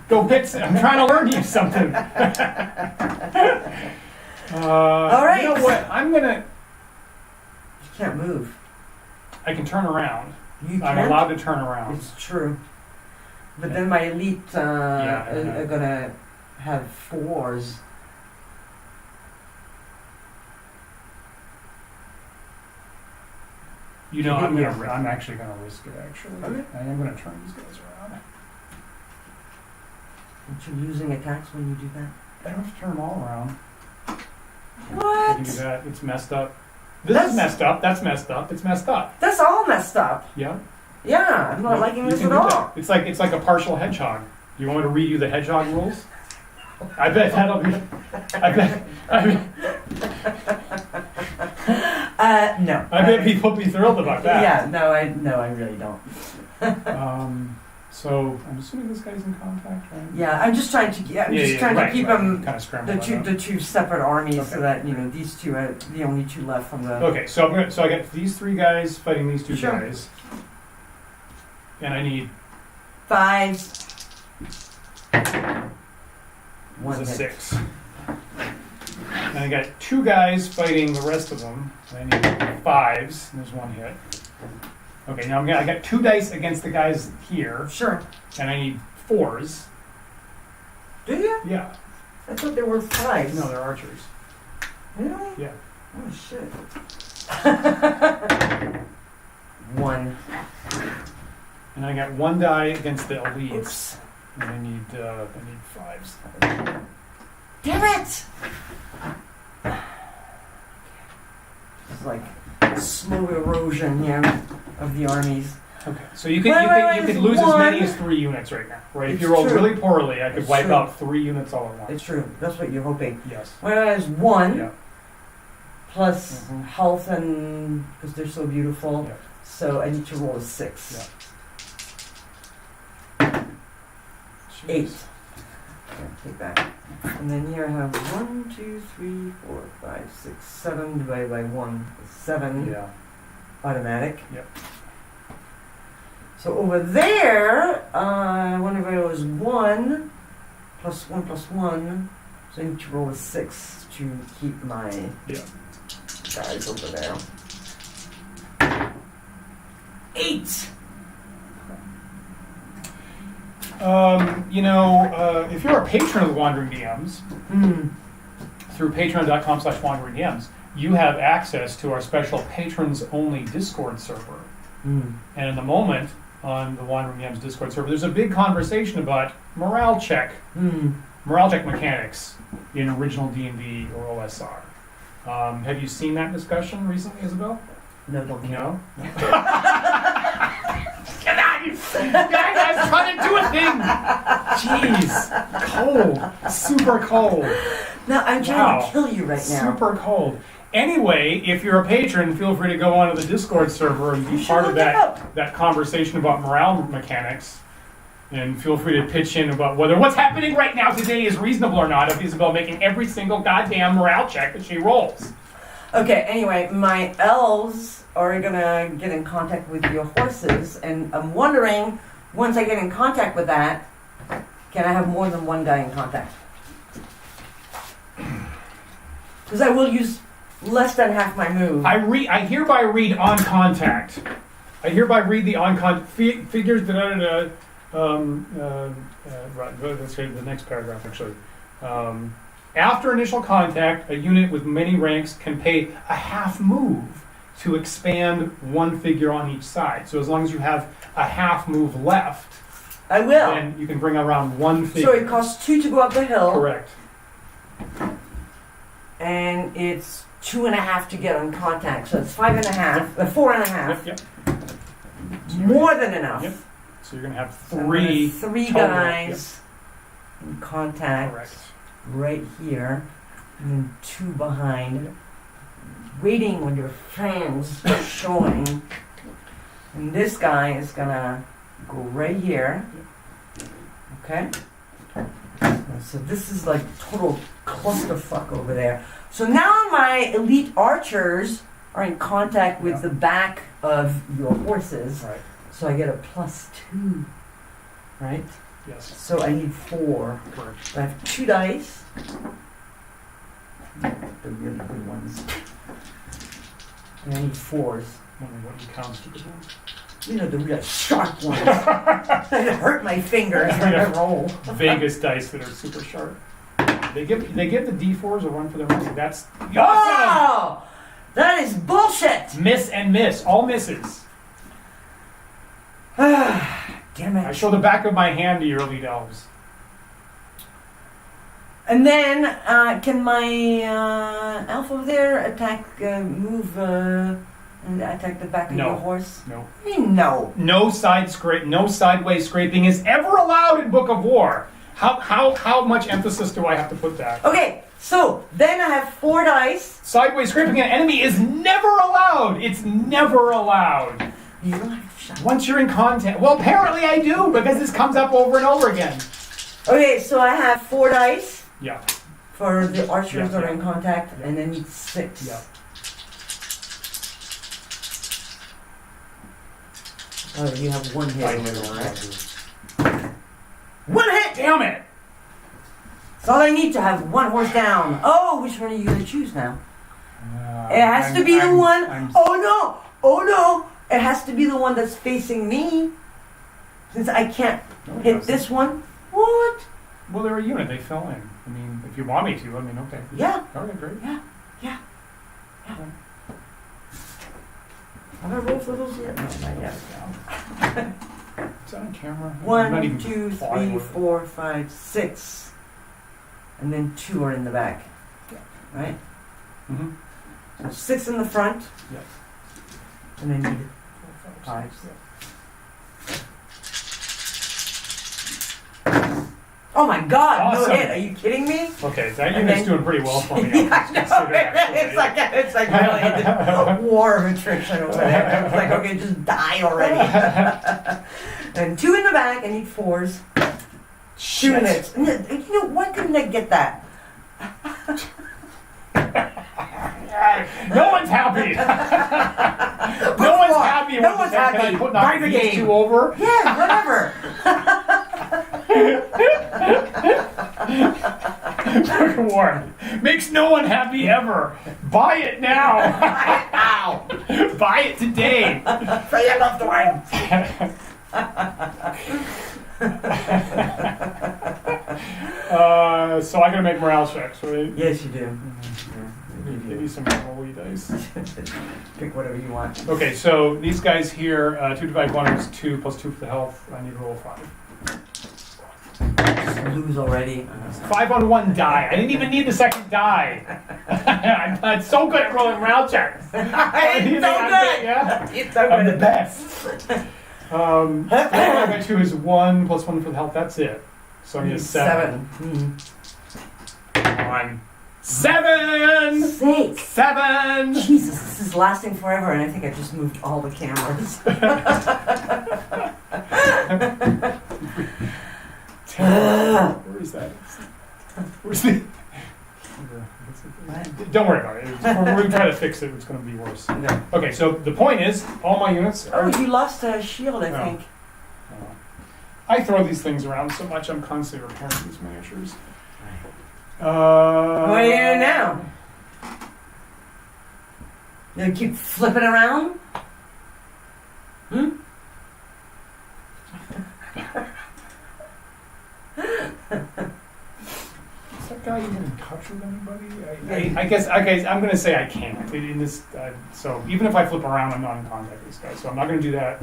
Go get some. I'm trying to learn you something. All right. You know what? You can't move. I can turn around. You I'm can't? allowed to turn around. It's true. But then my elite Yeah. are gonna have 4s. You know, Yeah. I'm actually gonna risk it. Actually, Okay. I am gonna turn these guys around. Aren't you using attacks when you do that? I don't have to turn them all around. I can do What? that. It's messed up. This is messed up. That's messed up. It's messed up. That's all messed up. Yeah. Yeah, I'm not liking You this can at do that. all. It's like a partial hedgehog. You want me to read you the hedgehog rules? I bet that'll be. No. I bet people will be thrilled about that. Yeah, no, I really don't. So I'm assuming this guy's in contact, right? Yeah, I'm just trying to keep them kind of scrambled. the two separate armies, Okay. so that these two are the only two left from the. Okay, so I got these three guys fighting these two Sure. guys, and I need 5s. One a hit. 6. And I got two guys fighting the rest of them. And I need 5s, and there's one hit. Okay, now I got 2 dice against the guys here, Sure. and I need 4s. Do you? Yeah. I thought there were 5s. No, they're archers. Really? Yeah. Oh shit. 1. And I got 1 die against the elites, Oops. and I need 5s. Damn it! It's like slow erosion here of the armies. Okay, so you could Wait, lose as many one. as 3 units right now, right? If It's you roll true. really poorly, I could It's wipe true. out 3 units all at once. It's true. That's what you're hoping. Yes. Whereas 1 Yeah. plus Mhm. health and because they're so beautiful, Yeah. so I need to roll a 6. Yeah. 8. Jeez. Okay, take that. And then here I have 1, 2, 3, 4, 5, 6, 7 divided by 1 is 7 Yeah. automatic. Yep. So over there, one of it was 1 plus 1 plus 1. So I need to roll a 6 to keep my Yeah. guys over there. 8! If you're a patron of the Wandering DMs, through patreon.com/wandering DMs, you have access to our special patrons-only Discord server. And in the moment, on the Wandering DMs Discord server, there's a big conversation about morale check mechanics in original D&D or OSR. Have you seen that discussion recently, Isabelle? No, don't care. No? Get out! Guys, trying to do a thing! Jeez. Cold. Super cold. No, I'm trying to kill you right now. Super cold. Anyway, if you're a patron, feel free to go onto the Discord server and be part of that conversation about morale mechanics. And feel free to pitch in about whether what's happening right now today is reasonable or not, of Isabelle making every single goddamn morale check that she rolls. Okay, anyway, my elves are gonna get in contact with your horses, and I'm wondering, once I get in contact with that, can I have more than one guy in contact? Because I will use less than half my move. I hereby read on contact. I hereby read the on contact figures. Right, let's read the next paragraph actually. After initial contact, a unit with many ranks can pay a half move to expand one figure on each side. So as long as you have a half move left, I will. then you can bring around one figure. So it costs 2 to go up the hill. Correct. And it's 2.5 to get on contact. So it's 5.5, 4.5. Yep. More than enough. Yep. So you're going to have So I'm gonna 3 have 3 total. guys in contact. Correct. Right here, and then 2 behind, waiting when your fans are showing. And this guy is gonna go right here. Okay? So this is like total clusterfuck over there. So now my elite archers are in contact with the back of your horses. Right. So I get a +2. Right? Yes. So I need 4. Correct. I have 2 dice. The really good ones. And I need 4s. Wondering what you count to the ones. You know, the really sharp ones. That hurt my fingers when I roll. Vegas dice that are super sharp. They give the D4s a run for their money. That's awesome! Oh! That is bullshit! Miss and miss. All misses. Damn I it. show the back of my hand to your elite elves. And then, can my elf over there move, and attack the back of No. your horse? No. I mean, no. No sideways scraping is ever allowed in Book of War. How much emphasis do I have to put that? Okay, so then I have 4 dice. Sideways scraping an enemy is never allowed. It's never allowed. You don't have to shut up. Once you're in contact. Well, apparently I do, because this comes up over and over again. Okay, so I have 4 dice Yeah. for the archers Yeah, that are yeah. in contact, Yeah. and then 6. Yeah. Oh, you have 1 hit. I over knew. there, right? 1 hit! Damn it! That's all I need to have 1 horse down. Oh, which one are you going to choose now? It has to be the one. Oh no! It has to be the one that's facing me. Since I can't No, it hit doesn't. this one. What? Well, they're a unit. They fell in. I mean, if you want me to, I mean, okay. Yeah. Okay, great. Yeah. Have I rolled for those yet? No, not yet. Is that on camera? I'm not 1, even 2, plotting 3, with it. 4, 5, 6. And then 2 are in the back. Yeah. Right? Mhm. So 6 in the front. Yeah. And then you 4, 5, 5. 6, yeah. Oh my god, Awesome. no hit. Are you kidding me? Okay, that And unit's then- doing pretty well for me. Yeah, I know. It's like really the war of attrition over there. It's like, okay, just die already. And 2 in the back, I need 4s. 2 Shit. minutes. You know, why couldn't I get that? No one's happy. No one's happy. No one's happy. Can I put Buy the these game. 2 over? Yeah, whatever. Book of War makes no one happy ever. Buy it now. Ow. Buy it today. Say I love the wine. So I gotta make morale checks, right? Yes, you do. Give you some rolly dice. Pick whatever you want. Okay, so these guys here, 2 divided 1 is 2 plus 2 for the health. I need to roll a 5. Lose already. 5 on 1 die. I didn't even need the second die. I'm so good at rolling morale checks. It's so good. Yeah. It's so I'm the good. best. 4 divided by 2 is 1 plus 1 for the health. That's it. So I need a 7. 1. 7! 6. 7! Jesus, this is lasting forever, and I think I just moved all the cameras. Where is that? Where's the... Don't worry about it. We're going to try to fix it. It's going to be worse. Okay. Okay, so the point is, all my units are... Oh, you lost a shield, I No. think. I throw these things around so much, I'm constantly repairing these miniatures. What are you doing now? You keep flipping around? Hmm? Is that guy even in touch with anybody? I guess I'm going to say I can't. In this, so even if I flip around, I'm not in contact with this guy. So I'm not going to do that.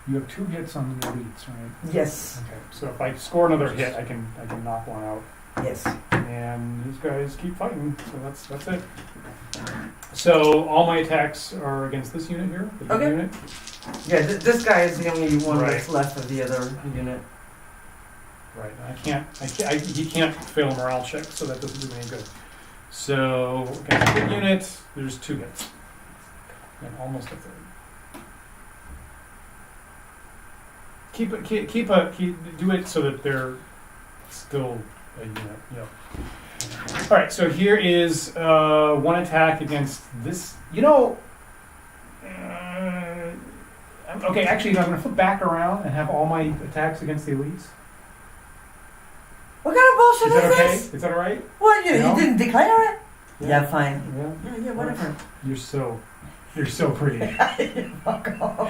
You have 2 hits on the elites, right? Yes. Okay. So if I score another hit, I can knock one out. Yes. And these guys keep fighting. So that's it. So all my attacks are against this unit here. The big Okay. unit. Yeah, this guy is the only one Right. that's left of the other unit. Right. He can't fail a morale check, so that doesn't do me any good. So against the big unit, there's 2 hits. And almost a third. Do it so that they're still a unit. Yeah. All right. So here is 1 attack against this. Okay. Actually, I'm going to flip back around and have all my attacks against the elites. What kind of bullshit Is is, that okay? this? Is that all right? What, you No? didn't declare it? Yeah, fine. Yeah. Yeah, whatever. You're so pretty. Fuck off.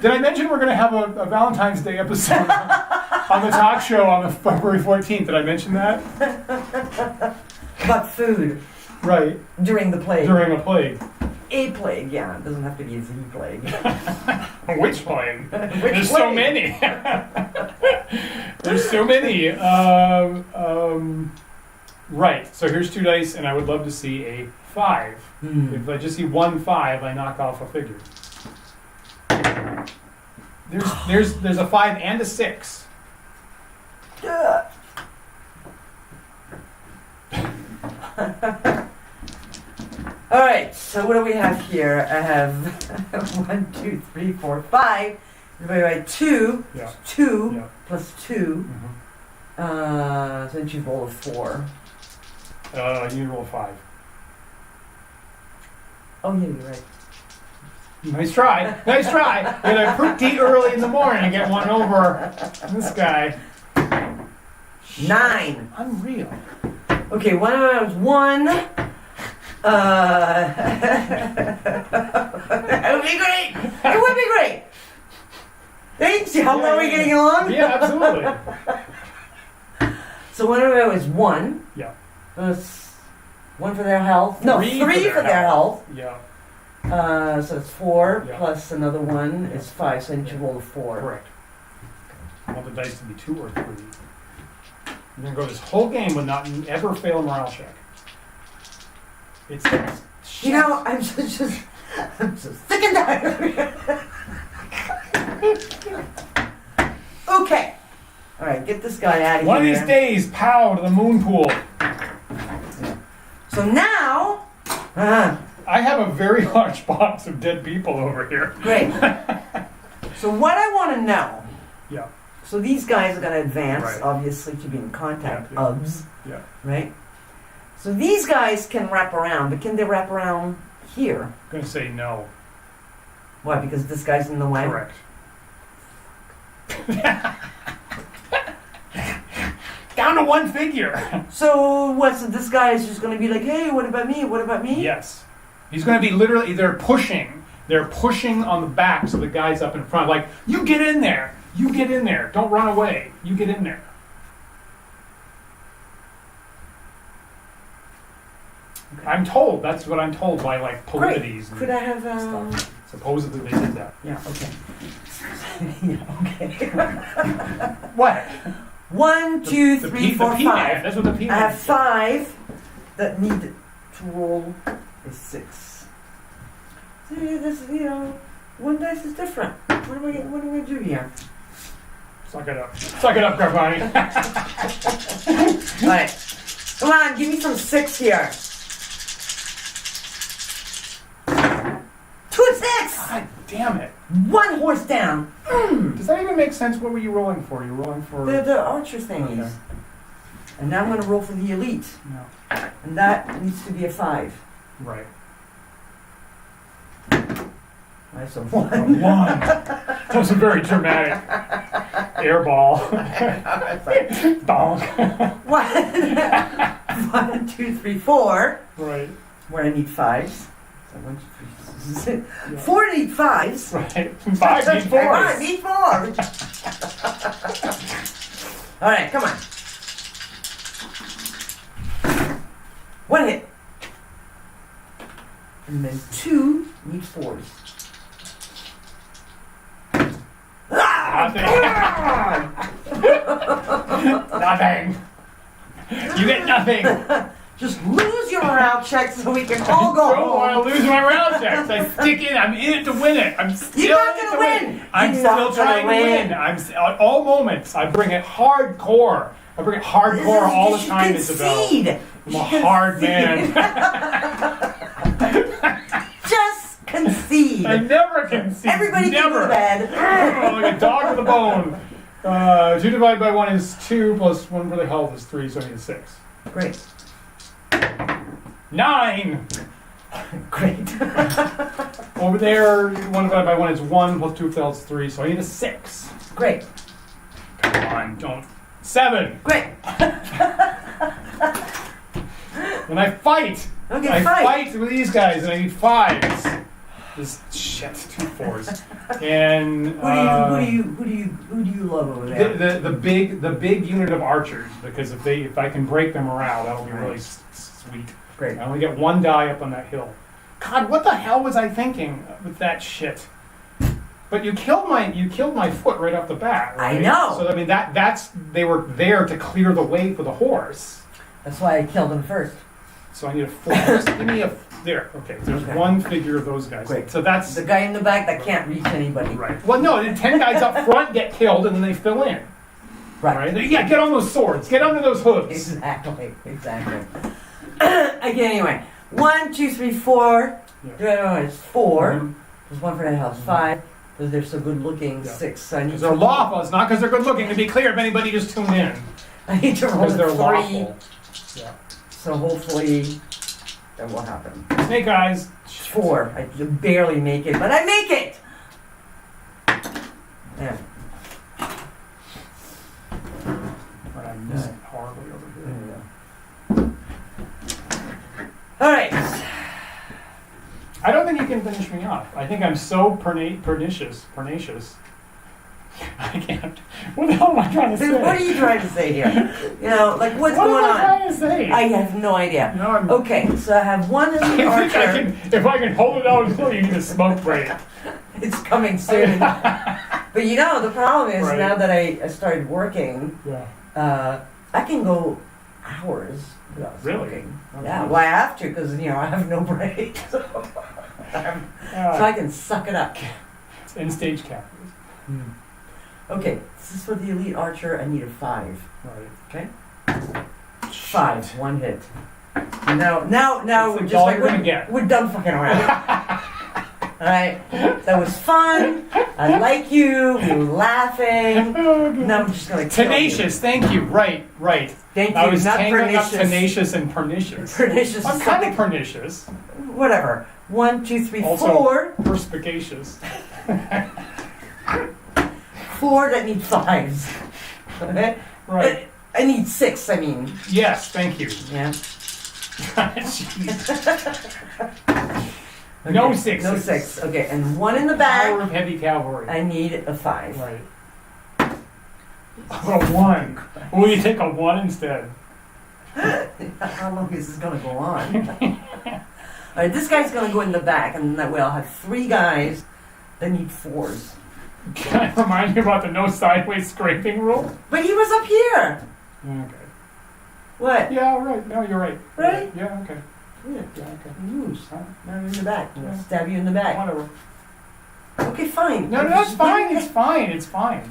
Did I mention we're going to have a Valentine's Day episode on the talk show on the February 14th? Did I mention that? About food Right. during the plague. During a plague. a plague, yeah. It doesn't have to be a Z plague. Which plague? Which There's so plague? many. There's so many. Right. So here's 2 dice, and I would love to see a 5. If I just see 1 5, I knock off a figure. There's a 5 and a 6. Duh. All right, so what do we have here? I have 1, 2, 3, 4, 5 divided by 2. Yeah. 2 Yeah. plus 2. So then you roll a 4. You roll 5. Oh, yeah, you're right. Nice try. Nice try. And I pretty early in the morning to get one over this guy. 9. Unreal. Okay, one of them was 1. That would be great. It would be great. Hey, see how well we're getting along? Yeah, absolutely. So one of them was 1. Yeah. Plus 1 for their health. No, 3 for their health. Yeah. So it's 4 Yeah. plus another 1 Yeah. is 5. So then you roll a 4. Correct. I want the dice to be 2 or 3. I'm going to go this whole game with not ever fail a morale check. It's You know, I'm so sick and tired. Okay. All right, get this guy out of here. one of these days, pow, to the moon pool. So now, I have a very large box of dead people over here. great. So what I want to know. Yeah. So these guys are going to advance, Right. obviously, to be in contact. Yeah, yeah. Ubs, Yeah. right? So these guys can wrap around, but can they wrap around here? I'm going to say no. Why? Because this guy's in the way? Correct. Down to 1 figure. So what? So this guy is just going to be like, hey, what about me? What about me? Yes. He's going to be literally, they're pushing. They're pushing on the backs of the guys up in front. Like, you get in there. You get in there. Don't run away. You get in there. Okay. I'm told. That's what I'm told by, like, Great. Polides Could I have, and stuff. Supposedly they did that. yeah, okay. Yeah, okay. What? 1, 2, 3, 4, the P-man. 5. That's what the P-man I have is. 5 that need to roll a 6. See, this, you know, one dice is different. What do we do here? Suck it up. Suck it up, Garbani. All right. Come on, give me some 6 here. 2 and 6! God damn it. 1 horse down. Does that even make sense? What were you rolling for? You're rolling for... The archer thingies. Okay. And now I'm going to roll for the elite. No. And that needs to be a 5. Right. Right, so A 1. 1. That was a very dramatic air ball. Donk. 1, 2, 3, 4. Right. Where I need 5s. So 1, 2, 3, 4. Yeah. 4 need 5s. Right. 5 need 4. 5 need 4. All right, come on. 1 hit. And then 2 need 4s. Nothing. Nothing. You get nothing. Just lose your morale check so we can all go I don't want home. to lose my round checks. I stick in. I'm in it to win it. I'm still You're not in it gonna to win. I'm You're not still trying to gonna win. win. At all moments, I bring it hardcore. I bring it hardcore all the time, Isabelle. Concede. I'm a hard man. Just concede. I never concede. Everybody never. can go to bed. Oh, like a dog with a bone. 2 divided by 1 is 2, plus 1 for the health is 3, so I need a 6. Great. 9! Great. Over there, 1 divided by 1 is 1, plus 2 for the health is 3, so I need a 6. Great. Come on, don't. 7! Great. When I fight, Okay, I fight. fight with these guys, and I need 5s. This shit, 2 4s, and Who do you love over there? the big unit of archers, because if I can break their morale, that'll be really sweet. Great. I only get 1 die up on that hill. God, what the hell was I thinking with that shit? But you killed my foot right off the bat. Right? I know. So I mean they were there to clear the way for the horse. That's why I killed him first. So I need a four. Just give me a there. Okay, there's Okay. one figure of those guys. Great. So that's The guy in the back that can't reach anybody. right. Well, no, the 10 guys up front get killed and then they fill in. Right. Right? Yeah, get on those swords. Get under those hooves. Exactly. Okay, anyway. 1, 2, 3, 4. Yeah. It's 4. Mhm. There's one for the house. 5. Because they're so good looking. Yeah. 6. So I need Because they're lawful. It's not because they're good looking. To be clear, if anybody just tuned in. I need to roll Because they're a 3. lawful. Yeah. So hopefully that will happen. Snake eyes. 4. I barely make it, but I make it! Yeah. But I missed it horribly over There here. we go. Alright. I don't think you can finish me off. I think I'm so pernicious. I can't. What the hell am I trying to say? What are you trying to say here? You know, like what's What going am I on? trying to say? I have no idea. No, I'm. Okay, so I have one in the I think I archer. can, if I can hold it out until you need a smoke break. It's coming soon. But you know, the problem is Right. now that I started working, Yeah. I can go hours without Really? smoking. Oh, Yeah, nice. well I have to because you know I have no break. So I can suck it up. It's end stage capitalism. Okay, this is for the elite archer. I need a 5. Right. Okay. 5, 1 hit. Now That's we're the just all like you're gonna get. we're done fucking around. All right, that was fun. I like you. We were laughing. Now I'm just gonna kill Tenacious, thank you. Right. You. Thank you. I was not tangling up pernicious. tenacious and pernicious. Pernicious. I'm is kind of something. pernicious. Whatever. 1, 2, 3, Also 4. perspicacious. 4 that need 5s. Okay. Right. I need 6. I mean. Yes, thank you. Yeah. Jeez. Okay, No 6s. No 6. Okay, and 1 in the Power back. of heavy cavalry. I need a 5. Right. A 1. Will you take a 1 instead? How long is this gonna go on? All right, this guy's gonna go in the back, and that way I'll have 3 guys that need 4s. Can I remind you about the no sideways scraping rule? But he was up here. Okay. What? Yeah, right. No, you're right. Right? Yeah, okay. Yeah. Yeah, okay. Moose. Huh? Now I'm in the back. I'm gonna Yeah. stab you in the back. Whatever. Okay, fine. No, that's fine. It's fine. It's fine.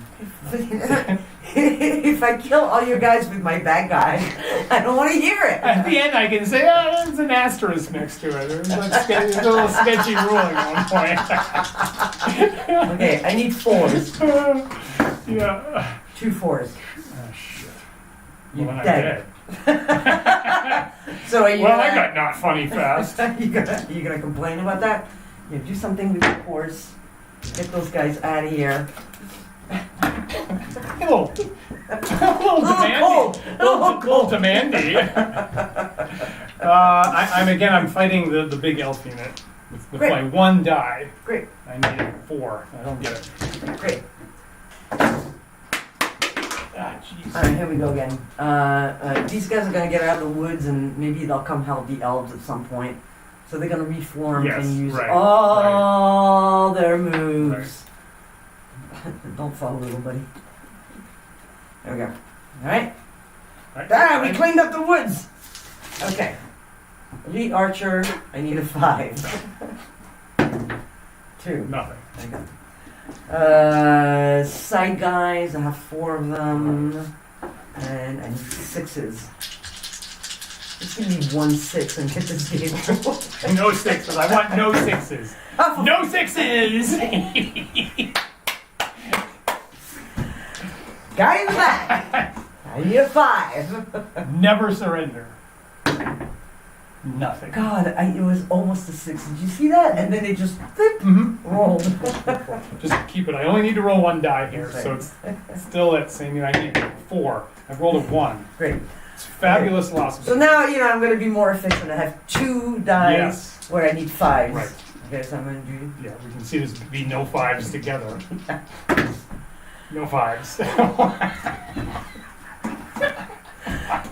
If I kill all your guys with my bad guy, I don't want to hear it. At the end, I can say, oh, there's an asterisk next to it. There's a little sketchy ruling at one point. Okay, I need 4s. Yeah. 2 4s. Oh, shit. You're Well, then I'm dead. dead. So are you Well, I got not funny fast. you gonna complain about that? Yeah, do something with your horse. Get those guys out of here. A little demanding. cold. A little demanding. I'm fighting the big elf unit with Great. my 1 die. Great, I need 4. I don't get it. great. Ah, jeez. All right, here we go again. These guys are gonna get out of the woods, and maybe they'll come help the elves at some point. So they're gonna reform Yes, and use right, all their moves. Don't fall, little buddy. There we go. All right. Right. We cleaned up the woods. Okay. Elite archer. I need a 5. 2. Nothing. Okay. Side guys. I have 4 of them, and I need 6s. Just give me 1 6 and get this game over. No 6s. I want no 6s. No 6s! Guy in the back. I need a 5. Never surrender. Nothing. God, it was almost a 6. Did you see that? And then it just rolled. Just keep it. I only need to roll 1 die here, That's so right. it's still at same. I need 4. I've rolled a 1. Great. It's fabulous loss. So now, I'm going to be more efficient. I have 2 dies Yes. where I need 5s. Right. Okay, so I'm going to do... Yeah, we can see this be no 5s together. No 5s.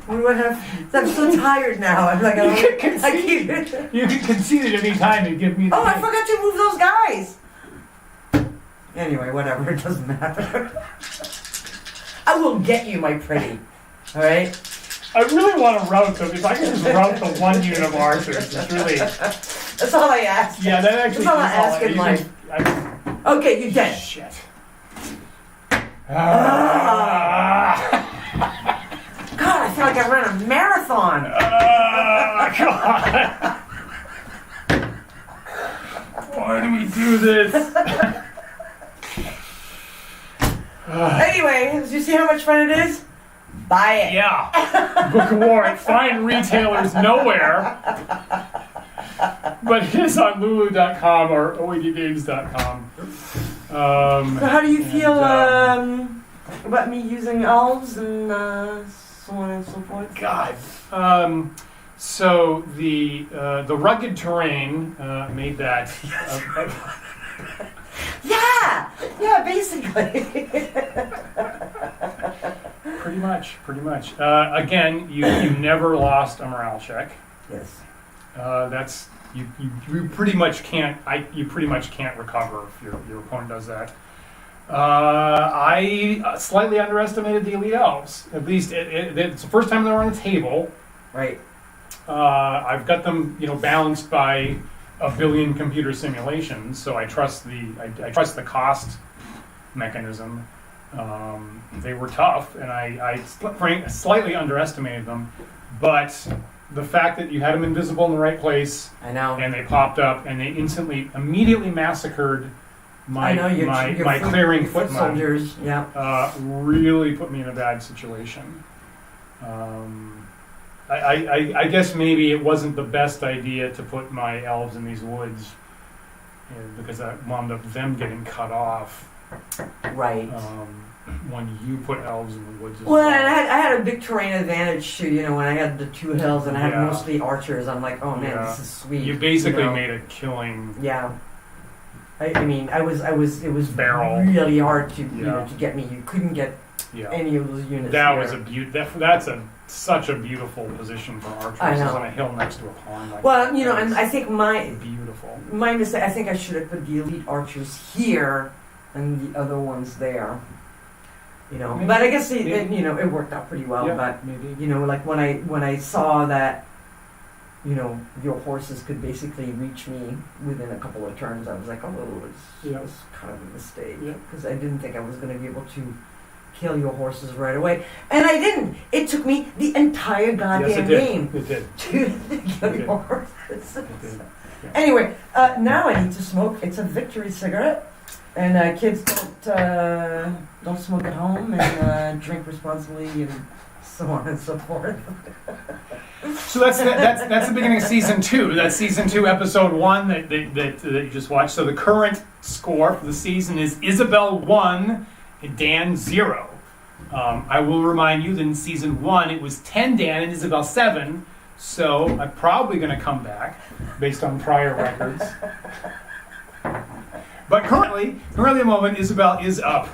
What do I have? I'm so tired now. I'm like, You can concede at any time and give me the Oh, I hint. forgot to move those guys. Anyway, whatever. It doesn't matter. I will get you, my pretty. All right. I really want to route them. If I can just route the one unit of archers, it's really... That's all I ask. Yeah, that actually... That's all I ask in life. Okay, you're dead. Shit. God, I feel like I ran a marathon. God. Why do we do this? Anyway, did you see how much fun it is? Buy it. Yeah. Book of War at fine retailers nowhere. But it is on lulu.com or oedgames.com. So how do you feel about me using elves and so on and so forth? God. So the rugged terrain made that. Yeah, basically. Pretty much. Again, you never lost a morale check. Yes. That's you pretty much can't. You pretty much can't recover if your opponent does that. I slightly underestimated the elite elves. At least it's the first time they were on the table. Right. I've got them, balanced by a billion computer simulations, so I trust the cost mechanism. They were tough, and I slightly underestimated them, but the fact that you had them invisible in the right place, I know, and they popped up, and they immediately massacred my clearing foot soldiers. Yeah, really put me in a bad situation. I guess maybe it wasn't the best idea to put my elves in these woods, because I wound up them getting cut off. Right. When you put elves in the woods as well. And I had a big terrain advantage too, when I had the two hills and I had Yeah. mostly archers. I'm like, oh man, this is sweet. You basically made a killing. Yeah. I mean, it was Barrel. really hard to to get me. You couldn't get any of those units. That here. was that's such a beautiful position for archers. I know. It's on a hill next to a pond. Like well, that. and I think Beautiful. my mistake. I think I should have put the elite archers here and the other ones there. Maybe. But I guess it worked out pretty well. Yeah, but maybe. like when I saw that, your horses could basically reach me within a couple of turns, I was like, oh, it's kind of a mistake, because I didn't think I was going to be able to kill your horses right away, and I didn't. It took me the entire goddamn game It did. to kill your horses. It did. Yeah. Anyway, now I need to smoke. It's a victory cigarette. And kids don't smoke at home and drink responsibly and so on and so forth. So that's the beginning of season 2. That's season 2, episode 1 that you just watched. So the current score for the season is Isabelle 1, Dan 0. I will remind you that in season 1 it was 10 Dan and Isabelle 7. So I'm probably going to come back based on prior records. But currently at the moment, Isabelle is up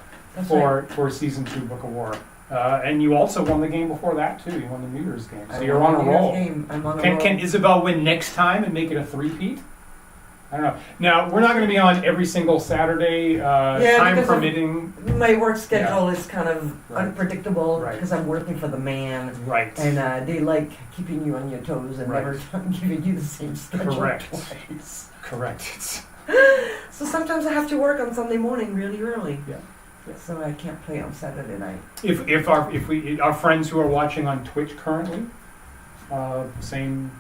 for season 2 Book of War. And you also won the game before that, too. You won the New Year's game. So you're on a roll. I'm on a roll. Can Isabelle win next time and make it a three-peat? I don't know. Now, we're not going to be on every single Saturday, time permitting. My work schedule is kind of unpredictable Right. because I'm working for the man. Right. And they like keeping you on your toes and never giving you the same schedule Correct. twice. Correct. So sometimes I have to work on Sunday morning really early. Yeah. So I can't play on Saturday night. If our friends who are watching on Twitch currently, same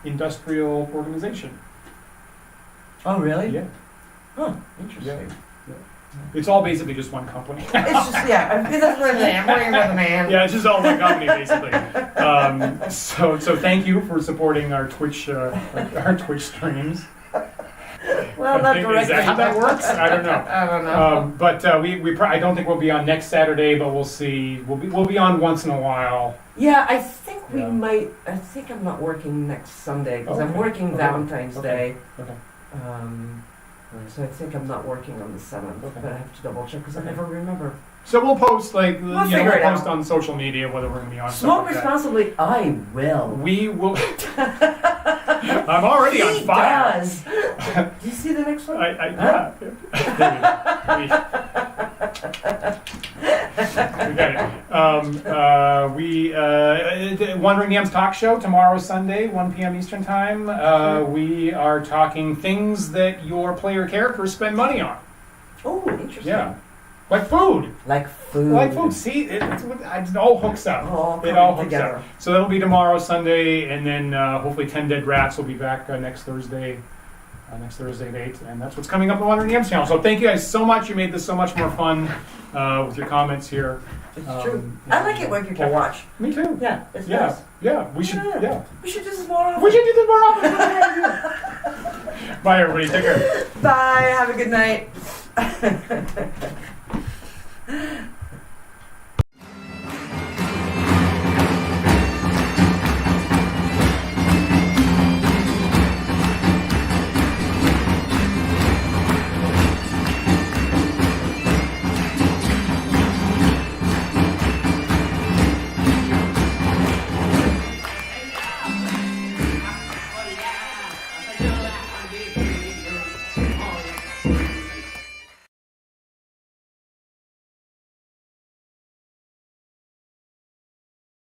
industrial organization. Oh really? Yeah. Oh, interesting. Yeah. It's all basically just one company. It's just that's what I'm working for the man. Yeah, it's just all one company basically. So thank you for supporting our Twitch streams. Well, not directly. Is that how that works? I don't know. I don't know. But I don't think we'll be on next Saturday, but we'll see. We'll be on once in a while. Yeah, I think we Yeah. might. I think I'm not working next Sunday because I'm Okay. working Okay. Valentine's Okay. Day. Okay. So I think I'm not working on the 7th, Okay. but I have to double check because I Okay. never remember. So we'll post like We'll you know, figure it we'll post out. on social media whether we're going to be on. Smoke stuff like that. responsibly, I will. We will. I'm already on He fire. does. Do you see the next one? Yeah. We got it. Wandering Yams Talk Show tomorrow, Sunday, 1 p.m. Eastern Time. We are talking things that your player characters spend money on. Oh, interesting. Yeah. Like food. Like food. Like food. See, it all hooks up. All It all coming hooks together. up. So that'll be tomorrow, Sunday, and then hopefully 10 Dead Rats will be back next Thursday. Next Thursday at 8, and that's what's coming up on the Wandering Yams channel. So thank you guys so much. You made this so much more fun with your comments here. It's true. I like it when people watch. Me too. Yeah, it's Yeah, nice. yeah. We should. Yeah. Yeah. We should do this more often. We should do this more often. Bye, everybody. Take care. Bye. Have a good night.